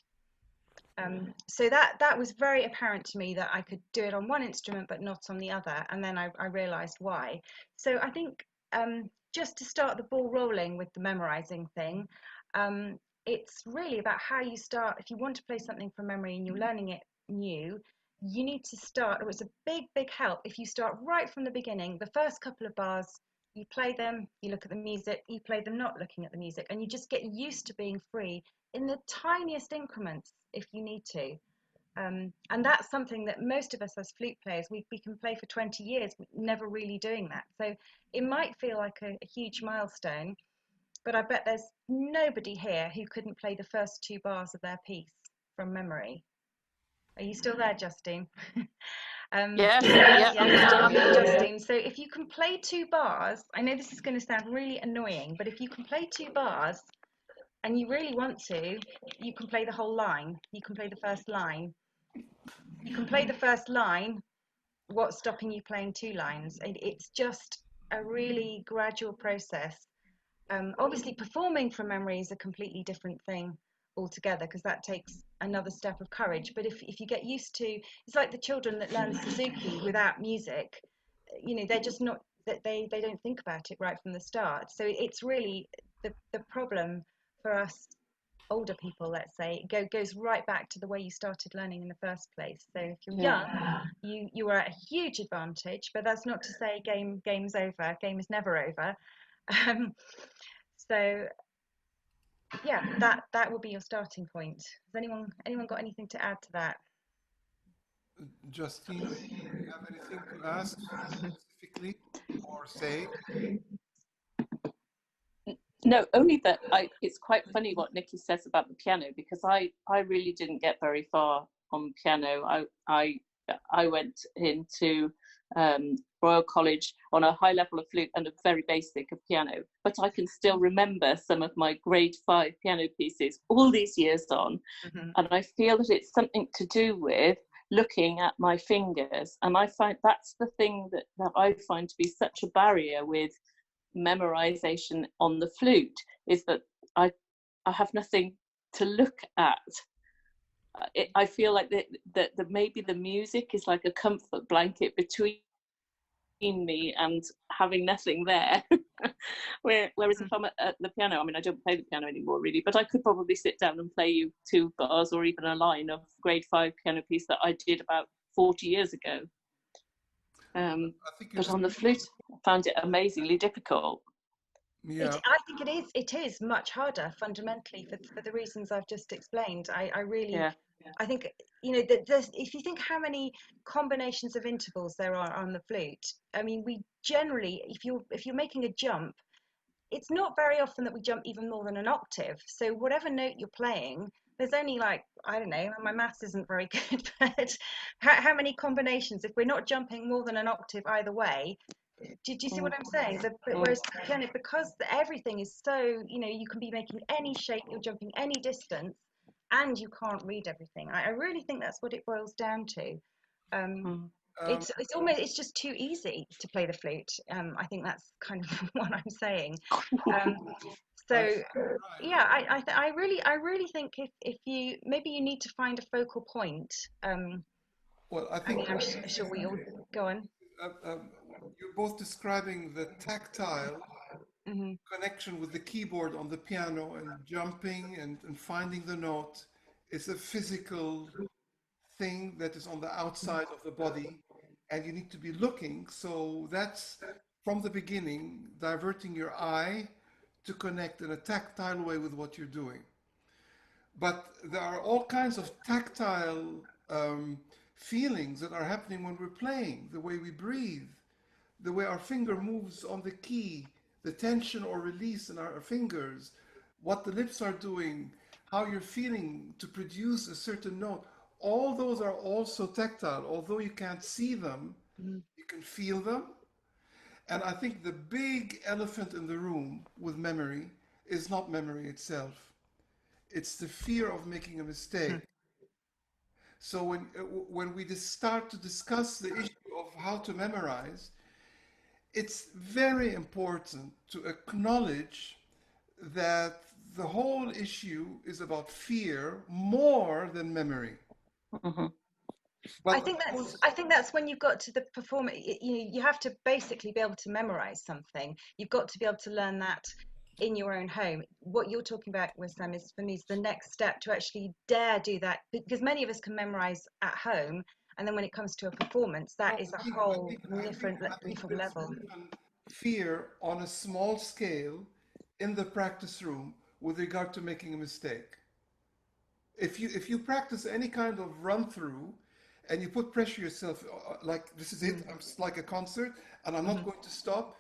So that was very apparent to me that I could do it on one instrument but not on the other, and then I realized why. So I think just to start the ball rolling with the memorizing thing, it's really about how you start. If you want to play something from memory and you're learning it new, you need to start, or it's a big help if you start right from the beginning. The first couple of bars, you play them, you look at the music, you play them not looking at the music, and you just get used to being free in the tiniest increments if you need to. And that's something that most of us as flute players, we can play for 20 years, never really doing that. So it might feel like a huge milestone, but I bet there's nobody here who couldn't play the first 2 bars of their piece from memory. Are you still there, Justine? Yeah. Justine. So if you can play 2 bars, I know this is going to sound really annoying, but if you can play 2 bars and you really want to, you can play the whole line. You can play the first line. You can play the first line. What's stopping you playing 2 lines? It's just a really gradual process. Obviously, performing from memory is a completely different thing altogether because that takes another step of courage. But if you get used to, it's like the children that learn Suzuki without music, they're just not, that they don't think about it right from the start. So it's really the problem for us older people, let's say, it goes right back to the way you started learning in the first place. So if you're young, you are at a huge advantage, but that's not to say game's over. Game is never over. So yeah, that will be your starting point. Has anyone got anything to add to that? Justine, do you have anything to ask specifically or say? No, only that it's quite funny what Nikki says about the piano, because I really didn't get very far on piano. I went into Royal College on a high level of flute and a very basic of piano, but I can still remember some of my grade 5 piano pieces all these years on. And I feel that it's something to do with looking at my fingers, and I find that's the thing that I find to be such a barrier with memorization on the flute, is that I have nothing to look at. I feel like that maybe the music is like a comfort blanket between me and having nothing there. Whereas if I'm at the piano, I mean, I don't play the piano anymore really, but I could probably sit down and play you 2 bars or even a line of grade 5 piano piece that I did about 40 years ago. But on the flute, I found it amazingly difficult. Yeah. I think it is much harder fundamentally for the reasons I've just explained. I really, I think, you know, that if you think how many combinations of intervals there are on the flute, I mean, we generally, if you're making a jump, it's not very often that we jump even more than an octave. So whatever note you're playing, there's only like, I don't know, my maths isn't very good, but how many combinations, if we're not jumping more than an octave either way, do you see what I'm saying? Whereas the piano, because everything is so, you know, you can be making any shape, you're jumping any distance, and you can't read everything. I really think that's what it boils down to. It's just too easy to play the flute. I think that's kind of what I'm saying. Yeah, I really think if you maybe you need to find a focal point. Well, I think I'm sure we all go on. You're both describing the tactile connection with the keyboard on the piano, and jumping and finding the note. It's a physical thing that is on the outside of the body, and you need to be looking. So that's from the beginning, diverting your eye to connect in a tactile way with what you're doing. But there are all kinds of tactile feelings that are happening when we're playing, the way we breathe, the way our finger moves on the key, the tension or release in our fingers, what the lips are doing, how you're feeling to produce a certain note. All those are also tactile. Although you can't see them, you can feel them. And I think the big elephant in the room with memory is not memory itself. It's the fear of making a mistake. So when we start to discuss the issue of how to memorize, it's very important to acknowledge that the whole issue is about fear more than memory. I think that's when you've got to the performance. You have to basically be able to memorize something. You've got to be able to learn that in your own home. What you're talking about, Wissam, is for me is the next step to actually dare do that, because many of us can memorize at home, and then when it comes to a performance, that is a whole different level. Fear on a small scale in the practice room with regard to making a mistake. If you practice any kind of run through and you put pressure yourself, like this is it, I'm like a concert and I'm not going to stop,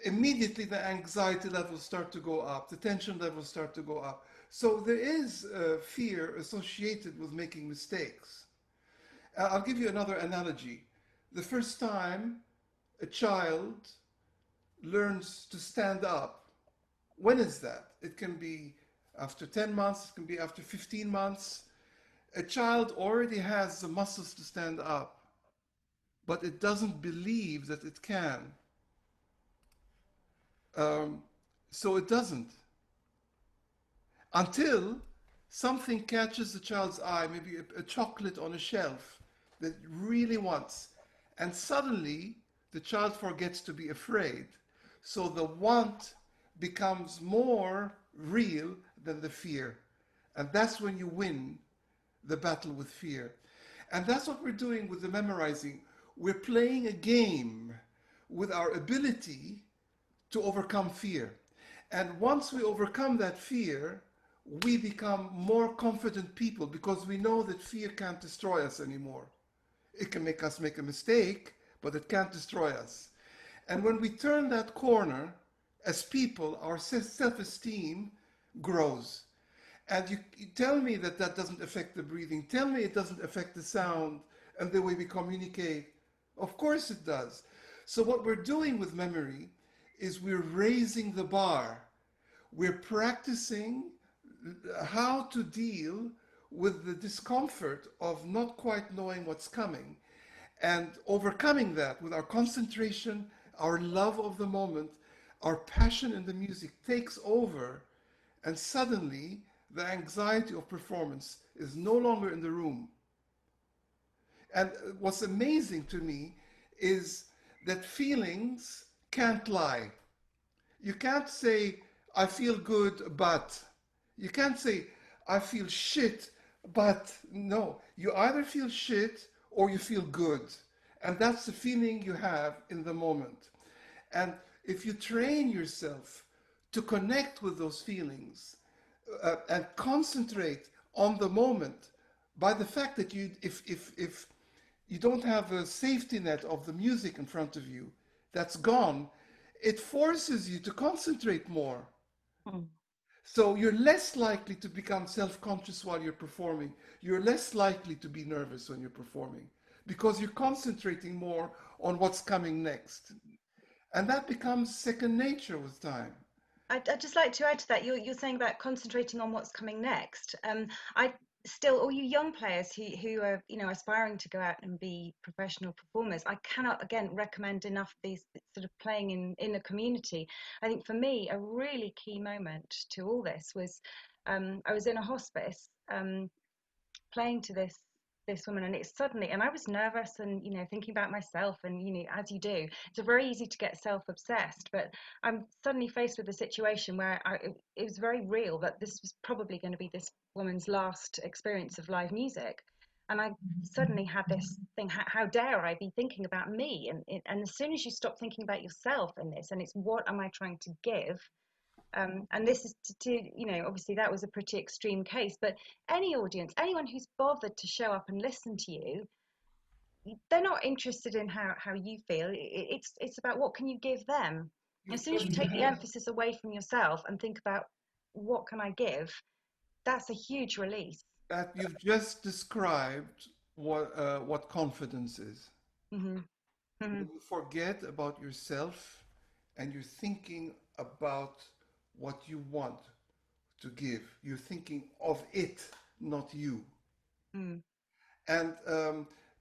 immediately the anxiety levels start to go up, the tension levels start to go up. So there is fear associated with making mistakes. I'll give you another analogy. The first time a child learns to stand up, when is that? It can be after 10 months, it can be after 15 months. A child already has the muscles to stand up, but it doesn't believe that it can. So it doesn't. Until something catches the child's eye, maybe a chocolate on a shelf that it really wants. And suddenly the child forgets to be afraid. So the want becomes more real than the fear. And that's when you win the battle with fear. And that's what we're doing with the memorizing. We're playing a game with our ability to overcome fear. And once we overcome that fear, we become more confident people, because we know that fear can't destroy us anymore. It can make us make a mistake, but it can't destroy us. And when we turn that corner, as people, our self-esteem grows. And you tell me that doesn't affect the breathing. Tell me it doesn't affect the sound and the way we communicate. Of course it does. So what we're doing with memory is we're raising the bar. We're practicing how to deal with the discomfort of not quite knowing what's coming, and overcoming that with our concentration, our love of the moment, our passion in the music takes over, and suddenly the anxiety of performance is no longer in the room. And what's amazing to me is that feelings can't lie. You can't say, I feel good, but. You can't say, I feel shit, but. No, you either feel shit or you feel good. And that's the feeling you have in the moment. And if you train yourself to connect with those feelings and concentrate on the moment, by the fact that if you don't have a safety net of the music in front of you, that's gone, it forces you to concentrate more. So you're less likely to become self-conscious while you're performing. You're less likely to be nervous when you're performing because you're concentrating more on what's coming next. And that becomes second nature with time. I'd just like to add to that. You're saying about concentrating on what's coming next. I still, all you young players who are aspiring to go out and be professional performers, I cannot again recommend enough these sort of playing in a community. I think for me a really key moment to all this was I was in a hospice playing to this woman, and I was nervous and thinking about myself, and as you do, it's very easy to get self-obsessed, but I'm suddenly faced with a situation where it was very real that this was probably going to be this woman's last experience of live music, and I suddenly had this thing, how dare I be thinking about me, and as soon as you stop thinking about yourself in this, and it's what am I trying to give. And this is to obviously that was a pretty extreme case, but any audience, anyone who's bothered to show up and listen to you, they're not interested in how you feel. It's about what can you give them. As soon as you take the emphasis away from yourself and think about what can I give, that's a huge release. That you've just described what confidence is. Mm-hmm. Mm-hmm. When you forget about yourself and you're thinking about what you want to give. You're thinking of it, not you. And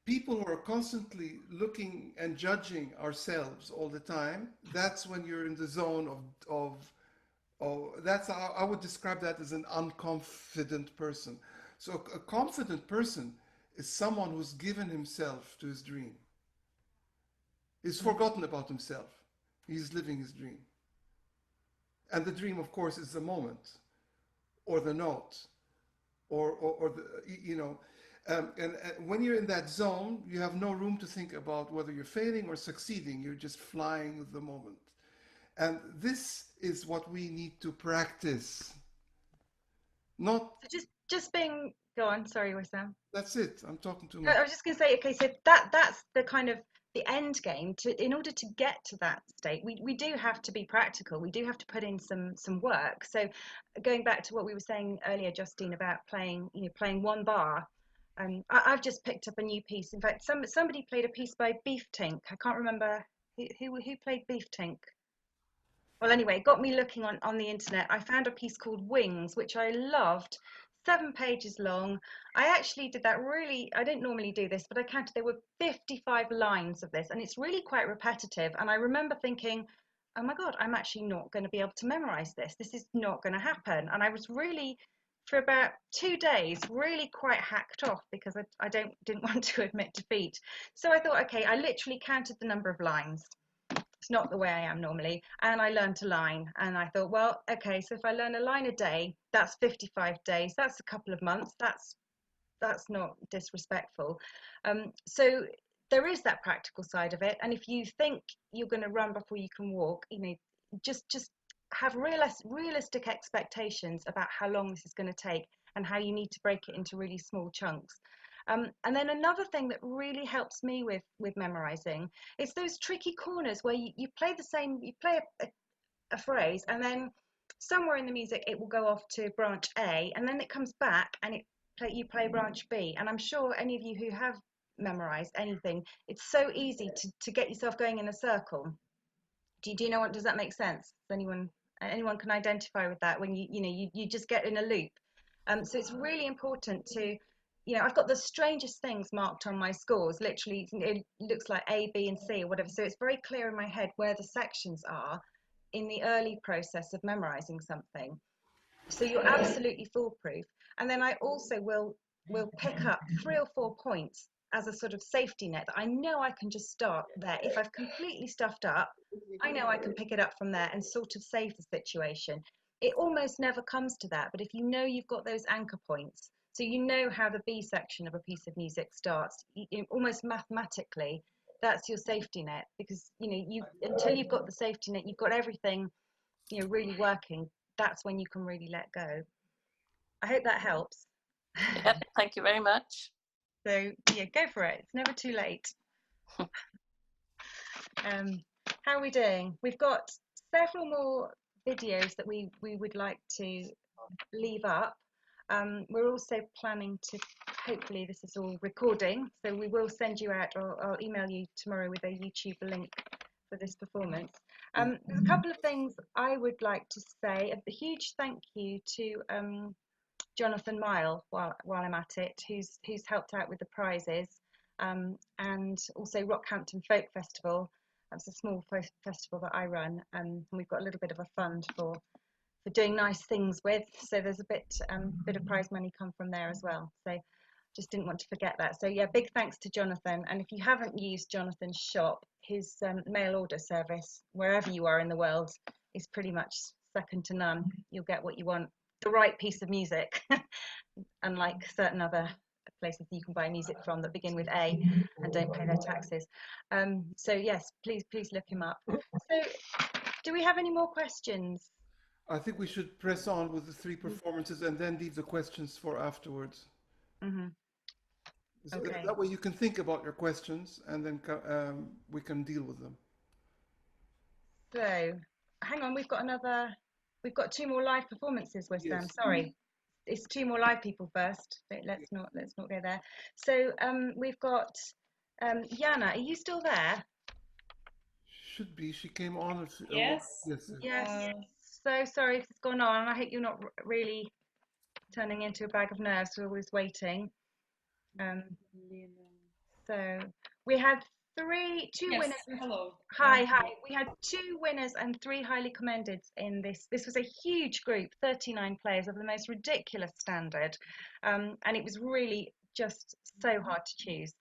people who are constantly looking and judging ourselves all the time, that's when you're in the zone of that's how I would describe that as an unconfident person. So a confident person is someone who's given himself to his dream. He's forgotten about himself. He's living his dream. And the dream, of course, is the moment, or the note, or the, and when you're in that zone, you have no room to think about whether you're failing or succeeding. You're just flying with the moment. And this is what we need to practice. Not just being. Go on. Sorry, Wissam. That's it. I'm talking too much. I was just going to say. Okay, so that's the kind of the end game. In order to get to that state, we do have to be practical. We do have to put in some work. So going back to what we were saying earlier, Justine, about playing one bar. I've just picked up a new piece. In fact, somebody played a piece by Beef Tink. I can't remember who played Beef Tink. Well, anyway, it got me looking on the internet. I found a piece called Wings, which I loved. 7 pages long. I actually did that I didn't normally do this, but I counted there were 55 lines of this, and it's really quite repetitive. And I remember thinking, oh my God, I'm actually not going to be able to memorize this. This is not going to happen. And I was really, for about 2 days, really quite hacked off because I didn't want to admit defeat. So I thought, okay, I literally counted the number of lines. It's not the way I am normally, and I learned a line, and I thought, well, okay, so if I learn a line a day, that's 55 days, that's a couple of months, that's not disrespectful. So there is that practical side of it, and if you think you're going to run before you can walk, just have realistic expectations about how long this is going to take and how you need to break it into really small chunks. And then another thing that really helps me with memorizing is those tricky corners where you play a phrase, and then somewhere in the music it will go off to branch A, and then it comes back and you play branch B. And I'm sure any of you who have memorized anything, it's so easy to get yourself going in a circle. Do you know what? Does that make sense? Anyone can identify with that when you just get in a loop. So it's really important to. I've got the strangest things marked on my scores. Literally, it looks like A, B, and C or whatever. So it's very clear in my head where the sections are in the early process of memorizing something. So you're absolutely foolproof. And then I also will pick up 3 or 4 points as a sort of safety net. I know I can just start there. If I've completely stuffed up, I know I can pick it up from there and sort of save the situation. It almost never comes to that, but if you know you've got those anchor points, so you know how the B section of a piece of music starts, almost mathematically, that's your safety net, because until you've got the safety net, you've got everything really working. That's when you can really let go. I hope that helps. Yeah, thank you very much. So yeah, go for it. It's never too late. How are we doing? We've got several more videos that we would like to leave up. We're also planning to, hopefully this is all recording, so we will send you out, or I'll email you tomorrow with a YouTube link for this performance. There's a couple of things I would like to say. A huge thank you to Jonathan Mile while I'm at it, who's helped out with the prizes, and also Rockhampton Folk Festival. That's a small festival that I run, and we've got a little bit of a fund for doing nice things with. So there's a bit of prize money come from there as well. So just didn't want to forget that. So yeah, big thanks to Jonathan. And if you haven't used Jonathan's shop, his mail order service, wherever you are in the world, is pretty much second to none. You'll get what you want, the right piece of music, unlike certain other places you can buy music from that begin with A and don't pay their taxes. So yes, please look him up. So do we have any more questions? I think we should press on with the 3 performances and then leave the questions for afterwards. Mm-hmm. Okay. That way you can think about your questions and then we can deal with them. So, hang on, we've got 2 more live performances with them. Sorry, it's 2 more live people first. But let's not go there. So we've got Yana. Are you still there? Should be. She came on. Yes. Yes. So sorry if it's gone on. I hope you're not really turning into a bag of nerves. We're always waiting. So we had 2 winners. Hello. Hi. We had 2 winners and 3 highly commended in this. This was a huge group, 39 players of the most ridiculous standard, and it was really just so hard to choose.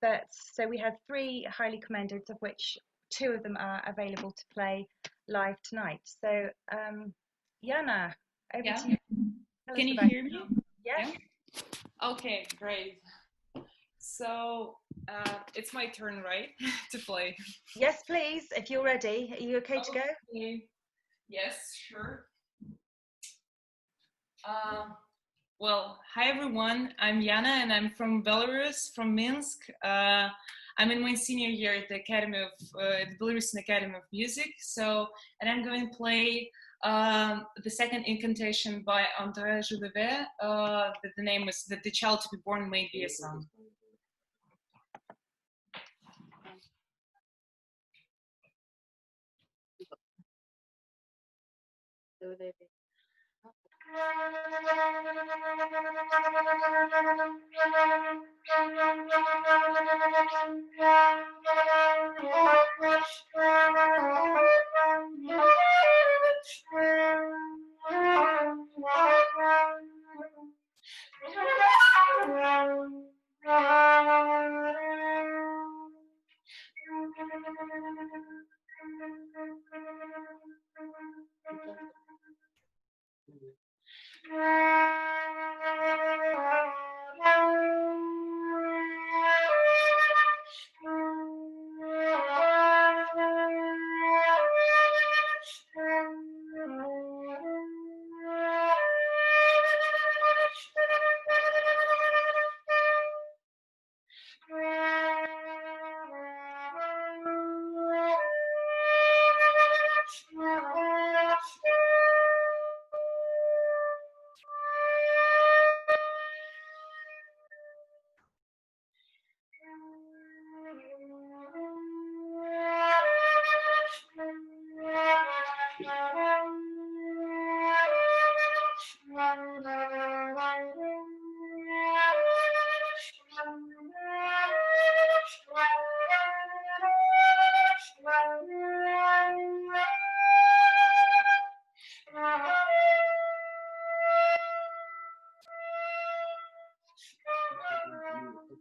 But so we had 3 highly commended, of which 2 of them are available to play live tonight. So Yana, over to you. Can you hear me? Yes. Yeah? Okay, great. So it's my turn, right, to play? Yes, please, if you're ready. Are you okay to go? Yes, sure. Well, hi everyone. I'm Yana and I'm from Belarus, from Minsk. I'm in my senior year at the Academy of the Belarusian Academy of Music. And I'm going to play the second incantation by Jolivet. The name is "That the Child to be Born May Be a Son."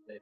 Thank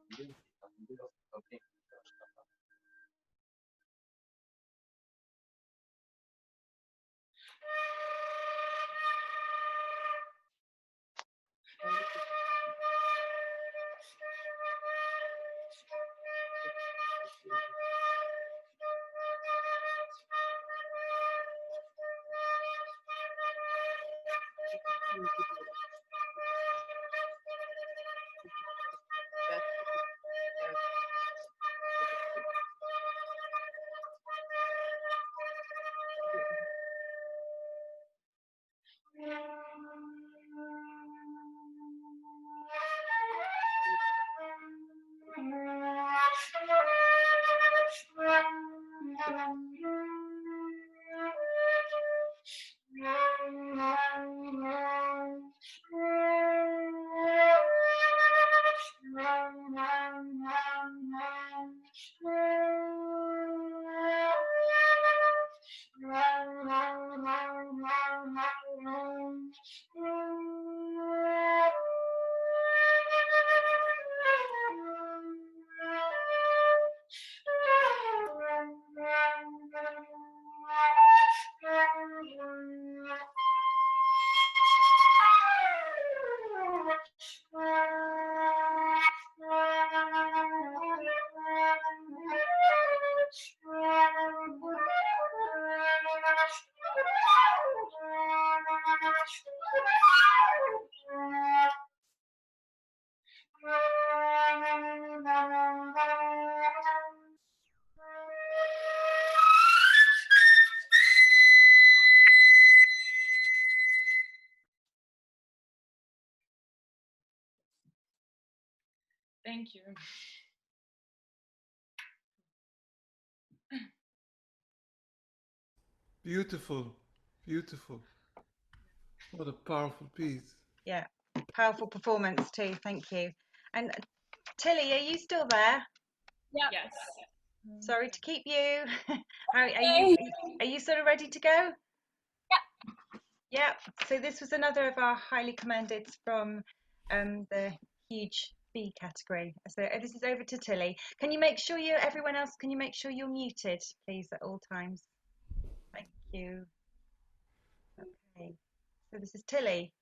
you. Beautiful, beautiful. What a powerful piece. Yeah, powerful performance too. Thank you. And Tilly, are you still there? Yeah. Yes. Sorry to keep you. How are you sort of ready to go? Yeah. So this was another of our highly commended from the huge B category. So this is over to Tilly. Can you make sure everyone else, can you make sure you're muted, please, at all times? Thank you. Okay. So this is Tilly.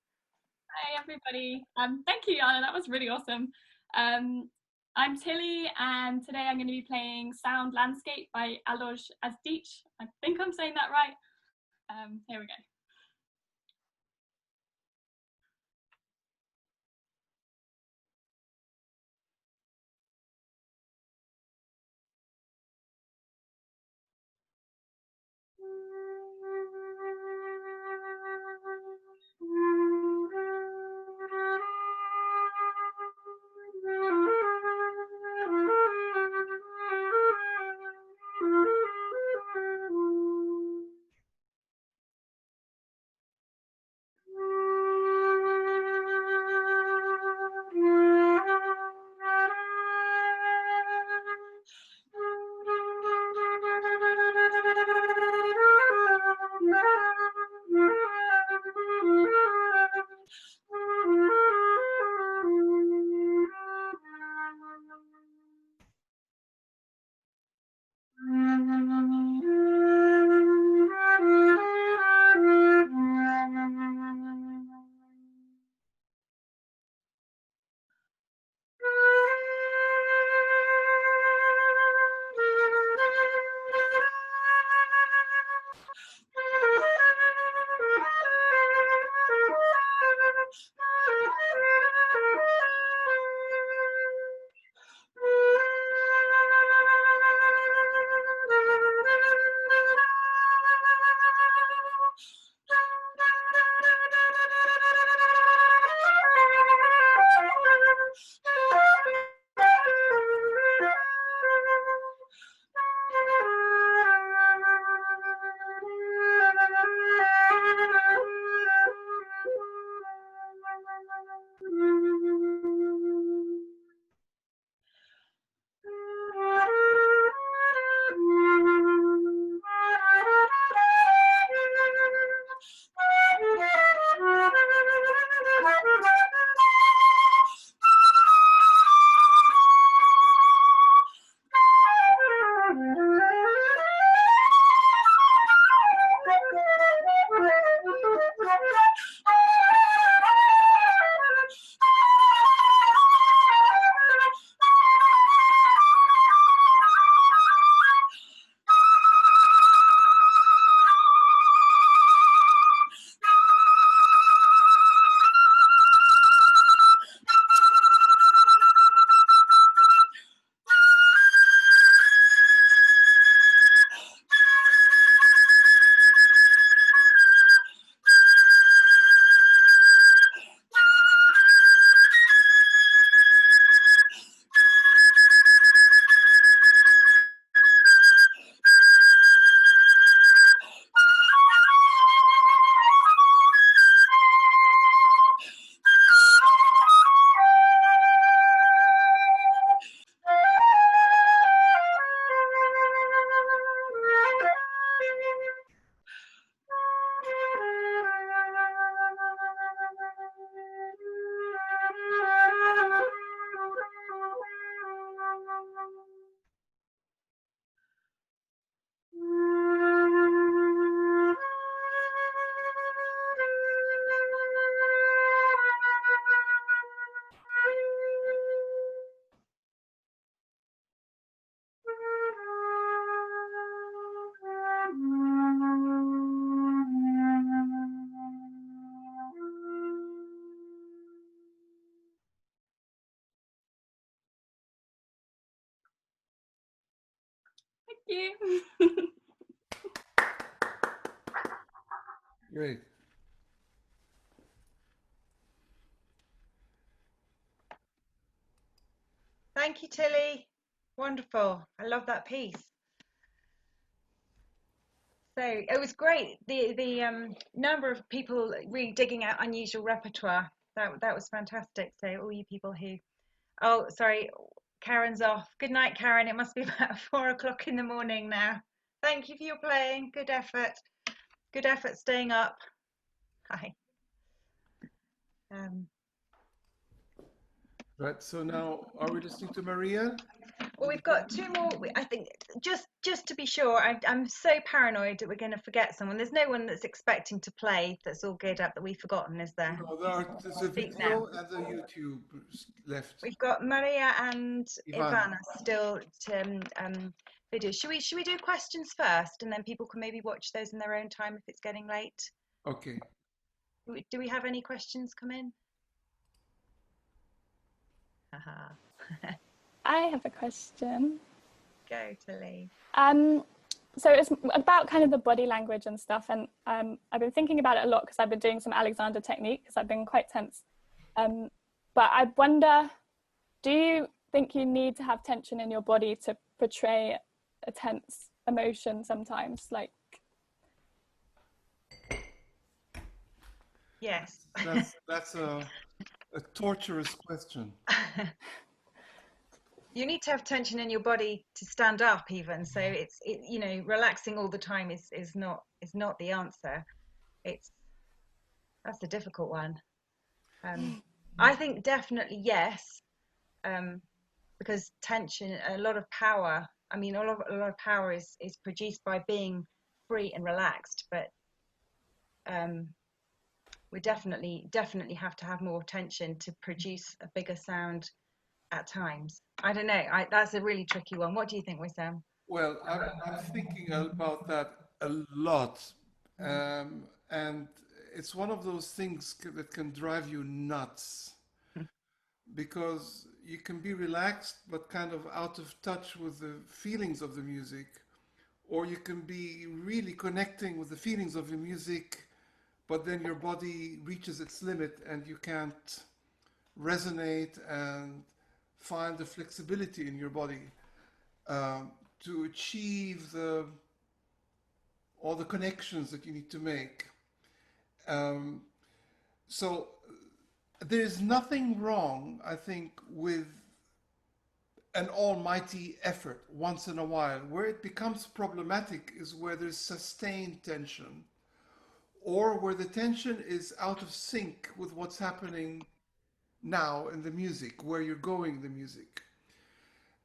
Hi everybody. Thank you, Yana. That was really awesome. I'm Tilly, and today I'm going to be playing Sound Landscape by Alojz Ajdič. I think I'm saying that right. Here we go. you. Great. Thank you, Tilly. Wonderful. I love that piece. So it was great. The number of people really digging out unusual repertoire. That was fantastic. So all you people who, oh sorry, Karen's off. Good night, Karen. It must be about 4 o'clock in the morning now. Thank you for your playing. Good effort. Good effort staying up. Hi. Right. So now, are we listening to Maria? Well, we've got 2 more. I think just to be sure, I'm so paranoid that we're going to forget someone. There's no one that's expecting to play that's all geared up that we've forgotten, is there? No, there's a video and the YouTube left. We've got Maria and Ivana. Ivana still to video. Should we do questions first, and then people can maybe watch those in their own time if it's getting late? Okay. Do we have any questions come in? Haha. I have a question. Go, Tilly. So it's about kind of the body language and stuff, and I've been thinking about it a lot because I've been doing some Alexander technique because I've been quite tense. But I wonder, do you think you need to have tension in your body to portray a tense emotion sometimes? Like, yes. That's a torturous question. You need to have tension in your body to stand up even, so it's you know, relaxing all the time is not the answer. That's a difficult one. I think definitely yes, because tension, a lot of power, I mean a lot of power is produced by being free and relaxed, but we definitely have to have more tension to produce a bigger sound at times. I don't know. That's a really tricky one. What do you think, Wissam? Well, I'm thinking about that a lot, and it's one of those things that can drive you nuts, because you can be relaxed but kind of out of touch with the feelings of the music, or you can be really connecting with the feelings of the music, but then your body reaches its limit and you can't resonate and find the flexibility in your body to achieve all the connections that you need to make. So there's nothing wrong, I think, with an almighty effort once in a while. Where it becomes problematic is where there's sustained tension, or where the tension is out of sync with what's happening now in the music, where you're going in the music.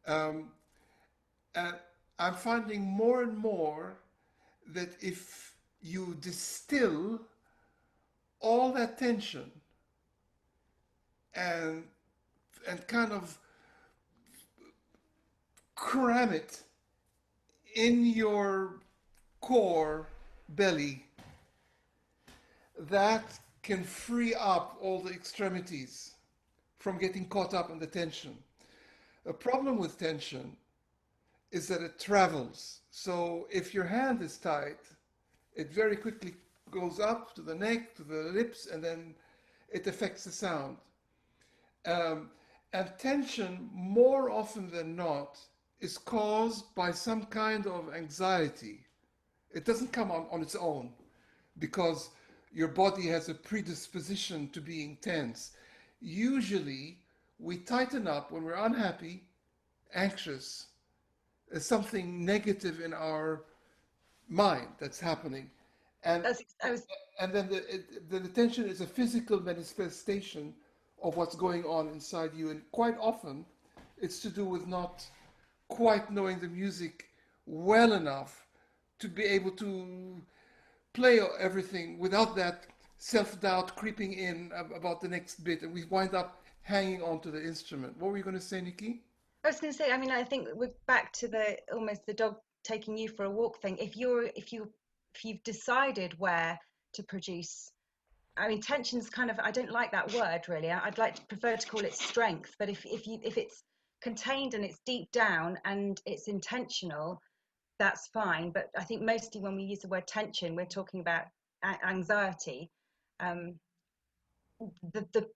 And I'm finding more and more that if you distill all that tension and kind of cram it in your core belly, that can free up all the extremities from getting caught up in the tension. A problem with tension is that it travels. So if your hand is tight, it very quickly goes up to the neck, to the lips, and then it affects the sound. And tension, more often than not, is caused by some kind of anxiety. It doesn't come on its own, because your body has a predisposition to being tense. Usually, we tighten up when we're unhappy, anxious. There's something negative in our mind that's happening. And then the tension is a physical manifestation of what's going on inside you. And quite often, it's to do with not quite knowing the music well enough to be able to play everything without that self-doubt creeping in about the next bit, and we wind up hanging on to the instrument. What were you going to say, Nikki? I was going to say, I mean, I think we're back to the almost the dog taking you for a walk thing. If you've decided where to produce, I mean, tension's kind of, I don't like that word really. I'd prefer to call it strength. But if it's contained and it's deep down and it's intentional, that's fine. But I think mostly when we use the word tension, we're talking about anxiety.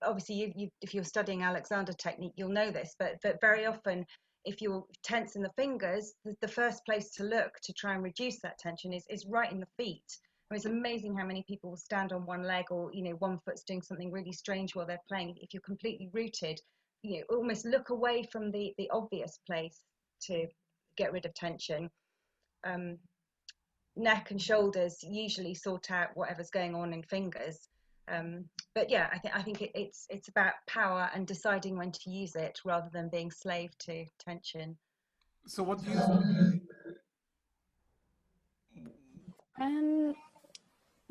Obviously, if you're studying Alexander technique, you'll know this, but very often, if you're tense in the fingers, the first place to look to try and reduce that tension is right in the feet. I mean, it's amazing how many people will stand on one leg, or one foot's doing something really strange while they're playing. If you're completely rooted, almost look away from the obvious place to get rid of tension. Neck and shoulders usually sort out whatever's going on in fingers. But yeah, I think it's about power and deciding when to use it rather than being slave to tension. So what do you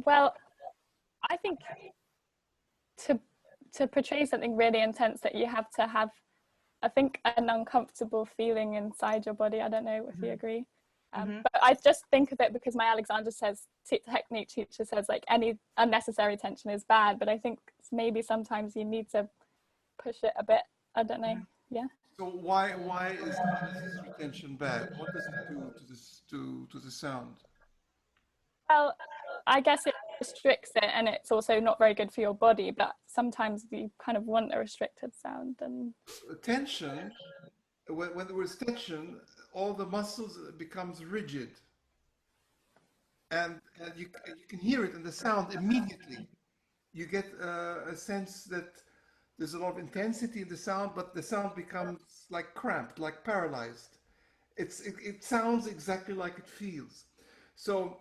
well, I think to portray something really intense, that you have to have, I think, an uncomfortable feeling inside your body. I don't know if you agree. But I just think of it because my Alexander technique teacher says like any unnecessary tension is bad, but I think maybe sometimes you need to push it a bit. I don't know. Yeah. So why is unnecessary tension bad? What does it do to the sound? Well, I guess it restricts it, and it's also not very good for your body, but sometimes you kind of want a restricted sound. And tension, when there is tension, all the muscles becomes rigid, and you can hear it in the sound immediately. You get a sense that there's a lot of intensity in the sound, but the sound becomes like cramped, like paralyzed. It sounds exactly like it feels. So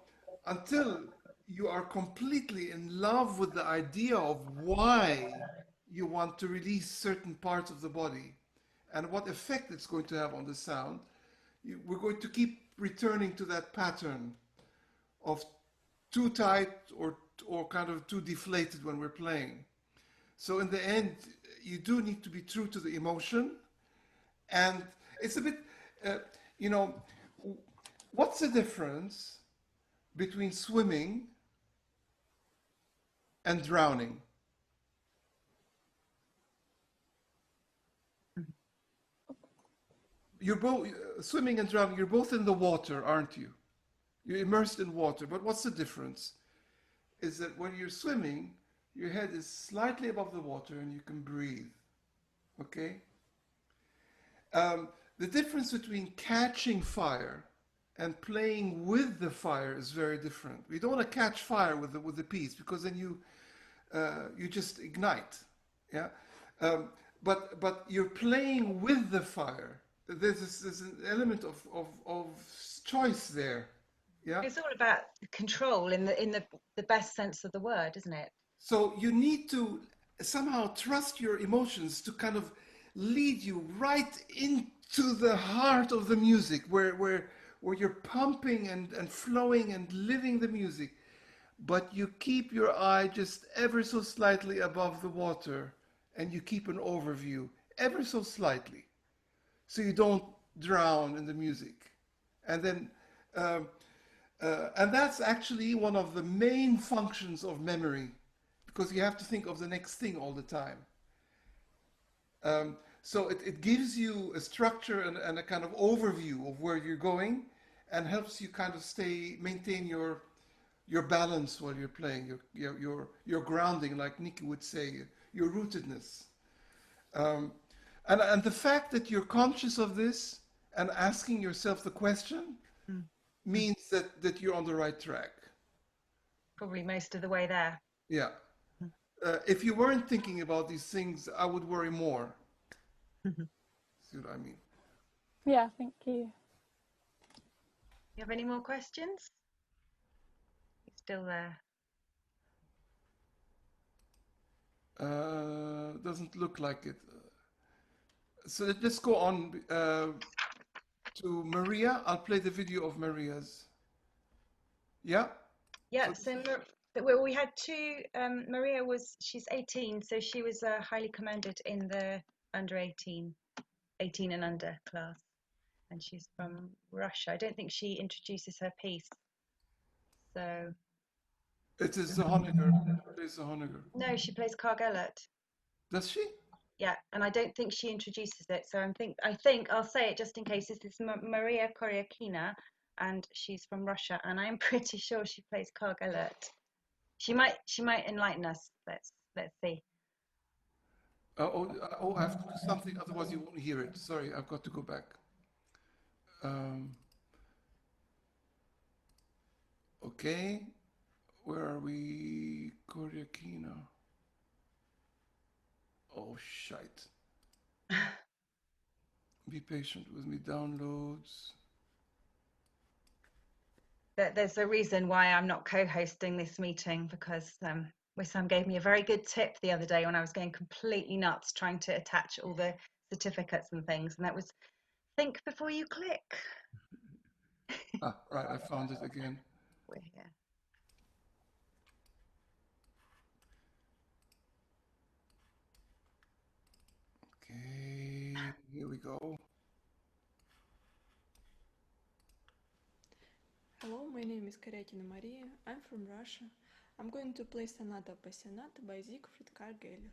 until you are completely in love with the idea of why you want to release certain parts of the body and what effect it's going to have on the sound, we're going to keep returning to that pattern of too tight or kind of too deflated when we're playing. So in the end, you do need to be true to the emotion. And it's a bit, what's the difference between swimming and drowning? You're both swimming and drowning. You're both in the water, aren't you? You're immersed in water. But what's the difference? Is that when you're swimming, your head is slightly above the water and you can breathe. Okay? The difference between catching fire and playing with the fire is very different. We don't want to catch fire with the piece, because then you just ignite. Yeah. But you're playing with the fire. There's an element of choice there. Yeah. It's all about control in the best sense of the word, isn't it? So you need to somehow trust your emotions to kind of lead you right into the heart of the music, where you're pumping and flowing and living the music, but you keep your eye just ever so slightly above the water, and you keep an overview ever so slightly, so you don't drown in the music. And then and that's actually one of the main functions of memory, because you have to think of the next thing all the time. So it gives you a structure and a kind of overview of where you're going, and helps you kind of maintain your balance while you're playing, your grounding, like Nikki would say, your rootedness. And the fact that you're conscious of this and asking yourself the question means that you're on the right track. Probably most of the way there. Yeah. If you weren't thinking about these things, I would worry more. See what I mean? Yeah, thank you. You have any more questions? You're still there. Doesn't look like it. So let's go on to Maria. I'll play the video of Maria's. Yeah? Yeah, so we had two. Maria she's 18, so she was highly commended in the under 18 and under class. And she's from Russia. I don't think she introduces her piece. So. It is the Honegger. Plays the Honegger. No, she plays Karg-Elert. Does she? Yeah, and I don't think she introduces it. So I think I'll say it just in case. This is Maria Koryakina, and she's from Russia, and I'm pretty sure she plays Karg-Elert. She might enlighten us. Let's see. I have to do something, otherwise you won't hear it. Sorry, I've got to go back. Okay, where are we? Koryakina. Oh, shite. Be patient with me, downloads. There's a reason why I'm not co-hosting this meeting, because Wissam gave me a very good tip the other day when I was going completely nuts trying to attach all the certificates and things, and that was think before you click. Right, I found it again. We're here. Okay, here we go. Hello, my name is Koryatina Maria. I'm from Russia. I'm going to play Sonata Appassionata by Siegfried Karg-Elert.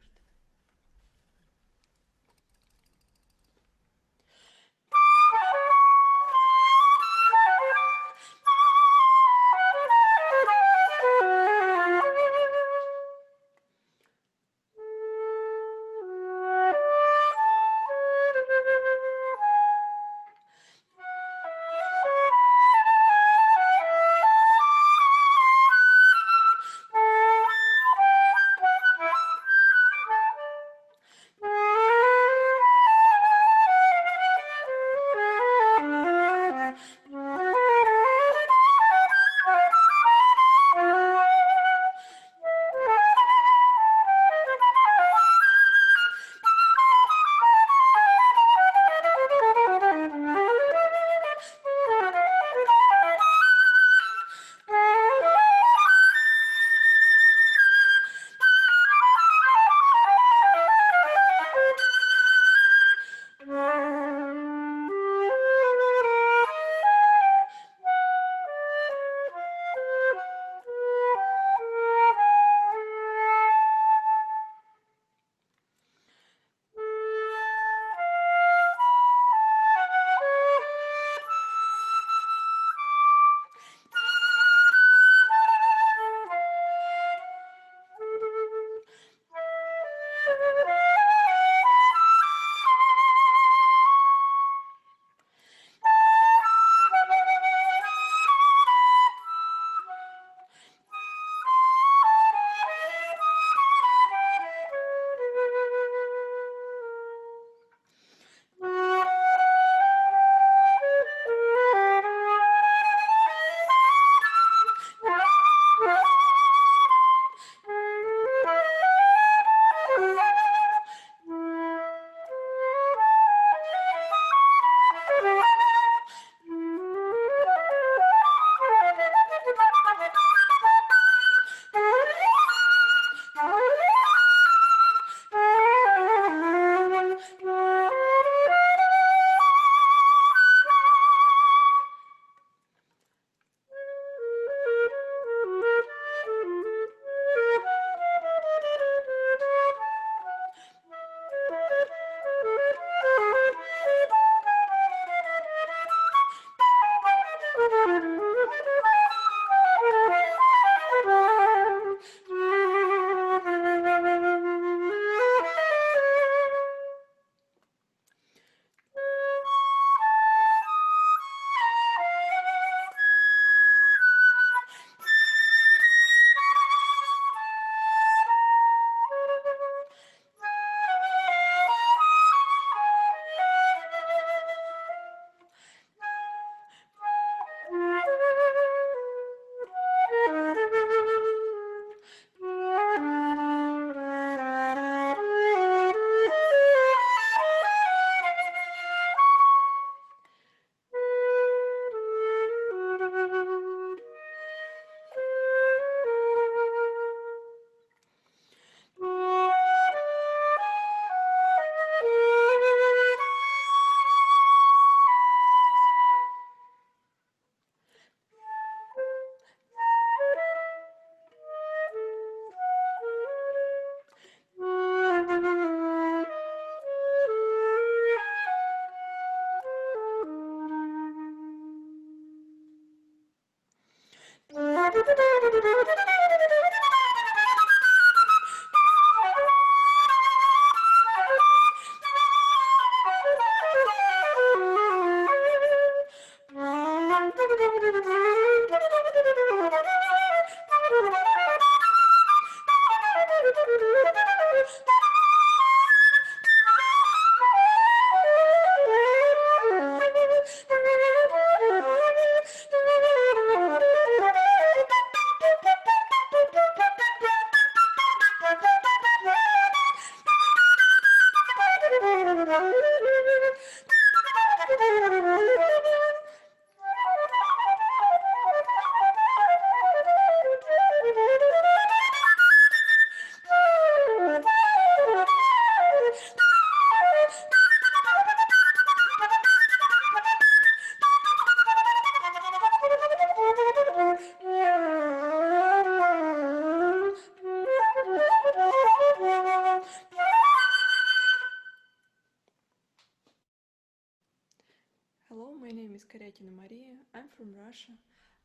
Karetina Maria. I'm from Russia.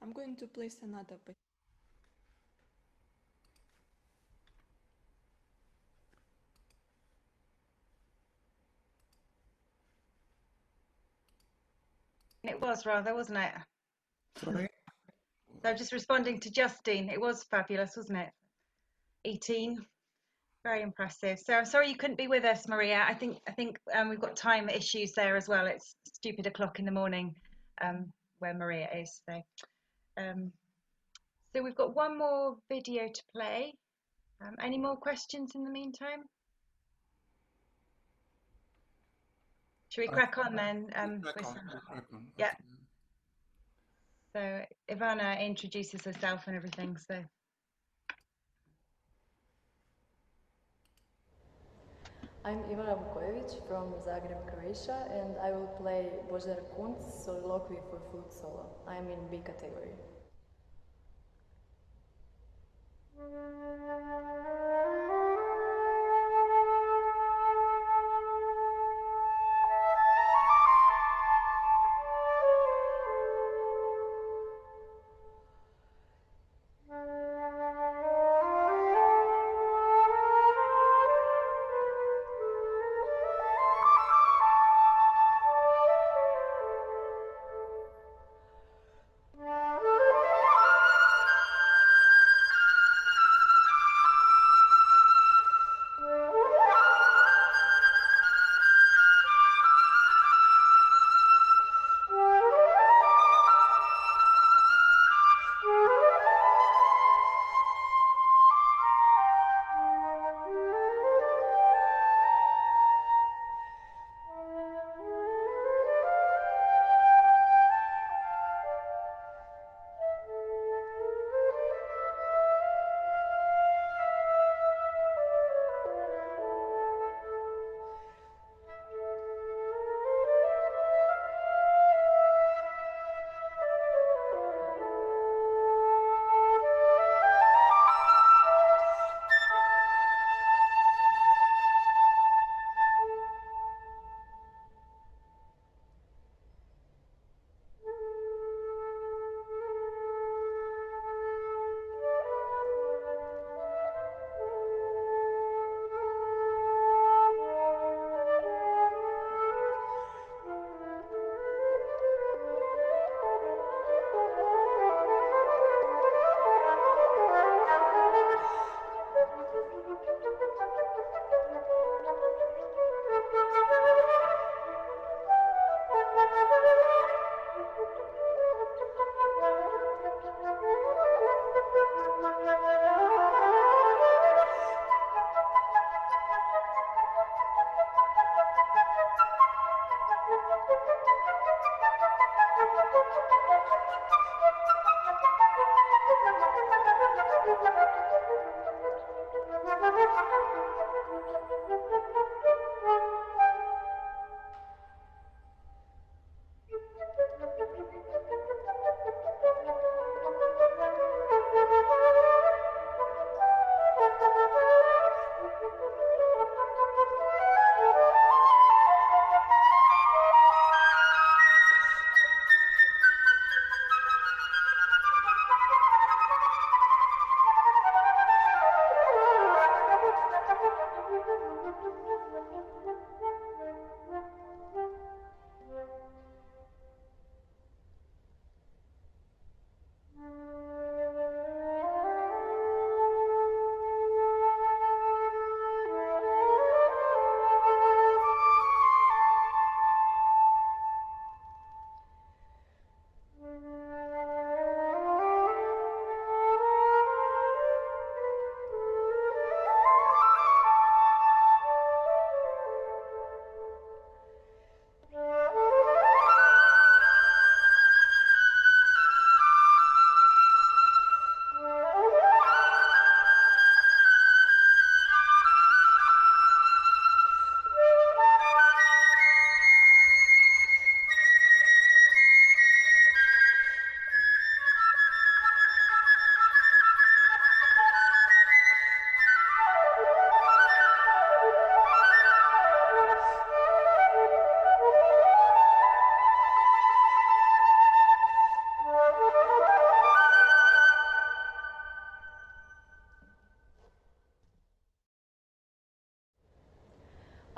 I'm going to play Sonata Appassionata. It was rather, wasn't it? Sorry? So just responding to Justine, it was fabulous, wasn't it? 18, very impressive. So I'm sorry you couldn't be with us, Maria. I think we've got time issues there as well. It's stupid o'clock in the morning where Maria is. So we've got one more video to play. Any more questions in the meantime? Should we crack on then? Crack on. Yeah. So Ivana introduces herself and everything. So. I'm Ivana Vukojevic from Zagreb, Croatia, and I will play Božidar Kunc, Soliloqui for flute solo. I am in B category.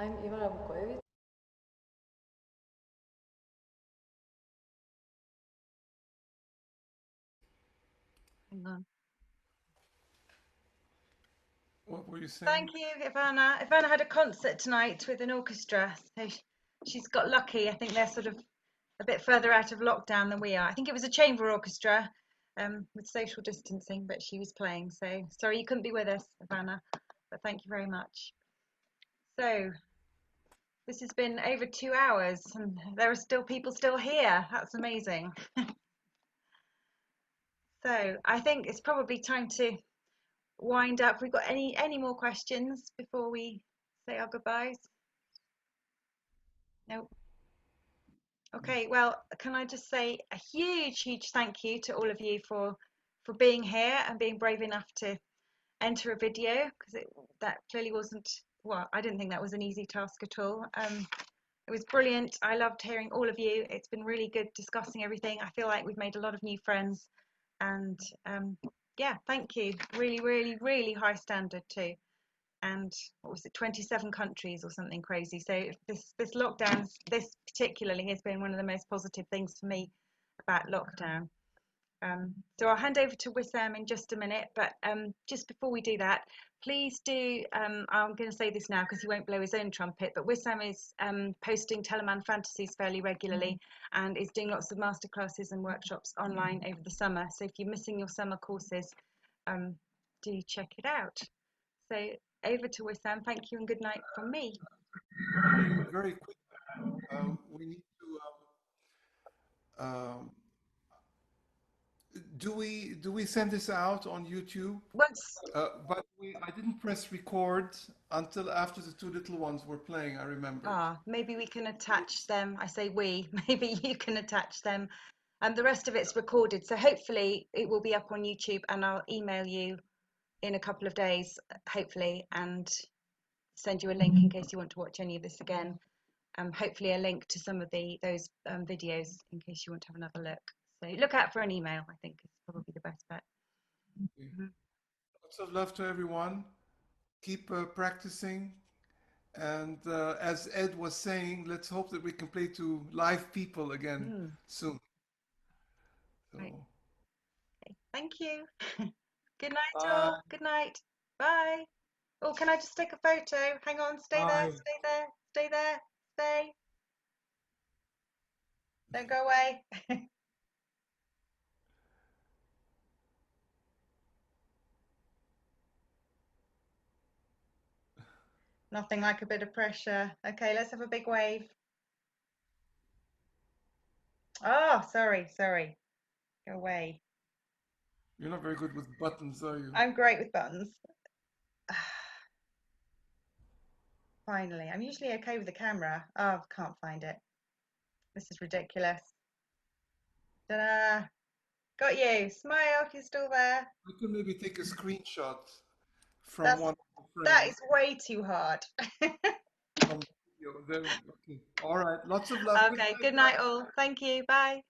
I'm Ivana Vukojevic. Hang on. What were you saying? Thank you, Ivana. Ivana had a concert tonight with an orchestra, so she's got lucky. I think they're sort of a bit further out of lockdown than we are. I think it was a chamber orchestra with social distancing, but she was playing. So sorry you couldn't be with us, Ivana, but thank you very much. So this has been over 2 hours and there are still people still here. That's amazing. So I think it's probably time to wind up. We've got any more questions before we say our goodbyes? No. Okay, well, can I just say a huge thank you to all of you for being here and being brave enough to enter a video, because that clearly wasn't, well, I didn't think that was an easy task at all. It was brilliant. I loved hearing all of you. It's been really good discussing everything. I feel like we've made a lot of new friends, and yeah, thank you. Really high standard too. And what was it, 27 countries or something crazy. So this lockdown, this particularly has been one of the most positive things for me about lockdown. So I'll hand over to Wissam in just a minute, but just before we do that, please do, I'm going to say this now because he won't blow his own trumpet, but Wissam is posting Telemann fantasies fairly regularly and is doing lots of masterclasses and workshops online over the summer. So if you're missing your summer courses, do check it out. So over to Wissam. Thank you and good night from me. Very quick. We need to. Do we send this out on YouTube? Once. But I didn't press record until after the two little ones were playing. I remember. Maybe we can attach them. I say we. Maybe you can attach them, and the rest of it's recorded. So hopefully it will be up on YouTube, and I'll email you in a couple of days, hopefully, and send you a link in case you want to watch any of this again. Hopefully a link to some of those videos in case you want to have another look. So look out for an email, I think is probably the best bet. Lots of love to everyone. Keep practicing. And as Ed was saying, let's hope that we can play to live people again soon. So. Right. Okay. Thank you. Good night, all. Good night. Bye. Oh, can I just take a photo? Hang on. Stay there. Stay there. Stay there. Stay. Don't go away. Nothing like a bit of pressure. Okay, let's have a big wave. Oh, sorry. Go away. You're not very good with buttons, are you? I'm great with buttons. Finally, I'm usually okay with the camera. Oh, can't find it. This is ridiculous. Ta-da! Got you. Smile, you're still there. We could maybe take a screenshot from one. That is way too hard. Okay. All right. Lots of love. Okay. Good night, all. Thank you. Bye.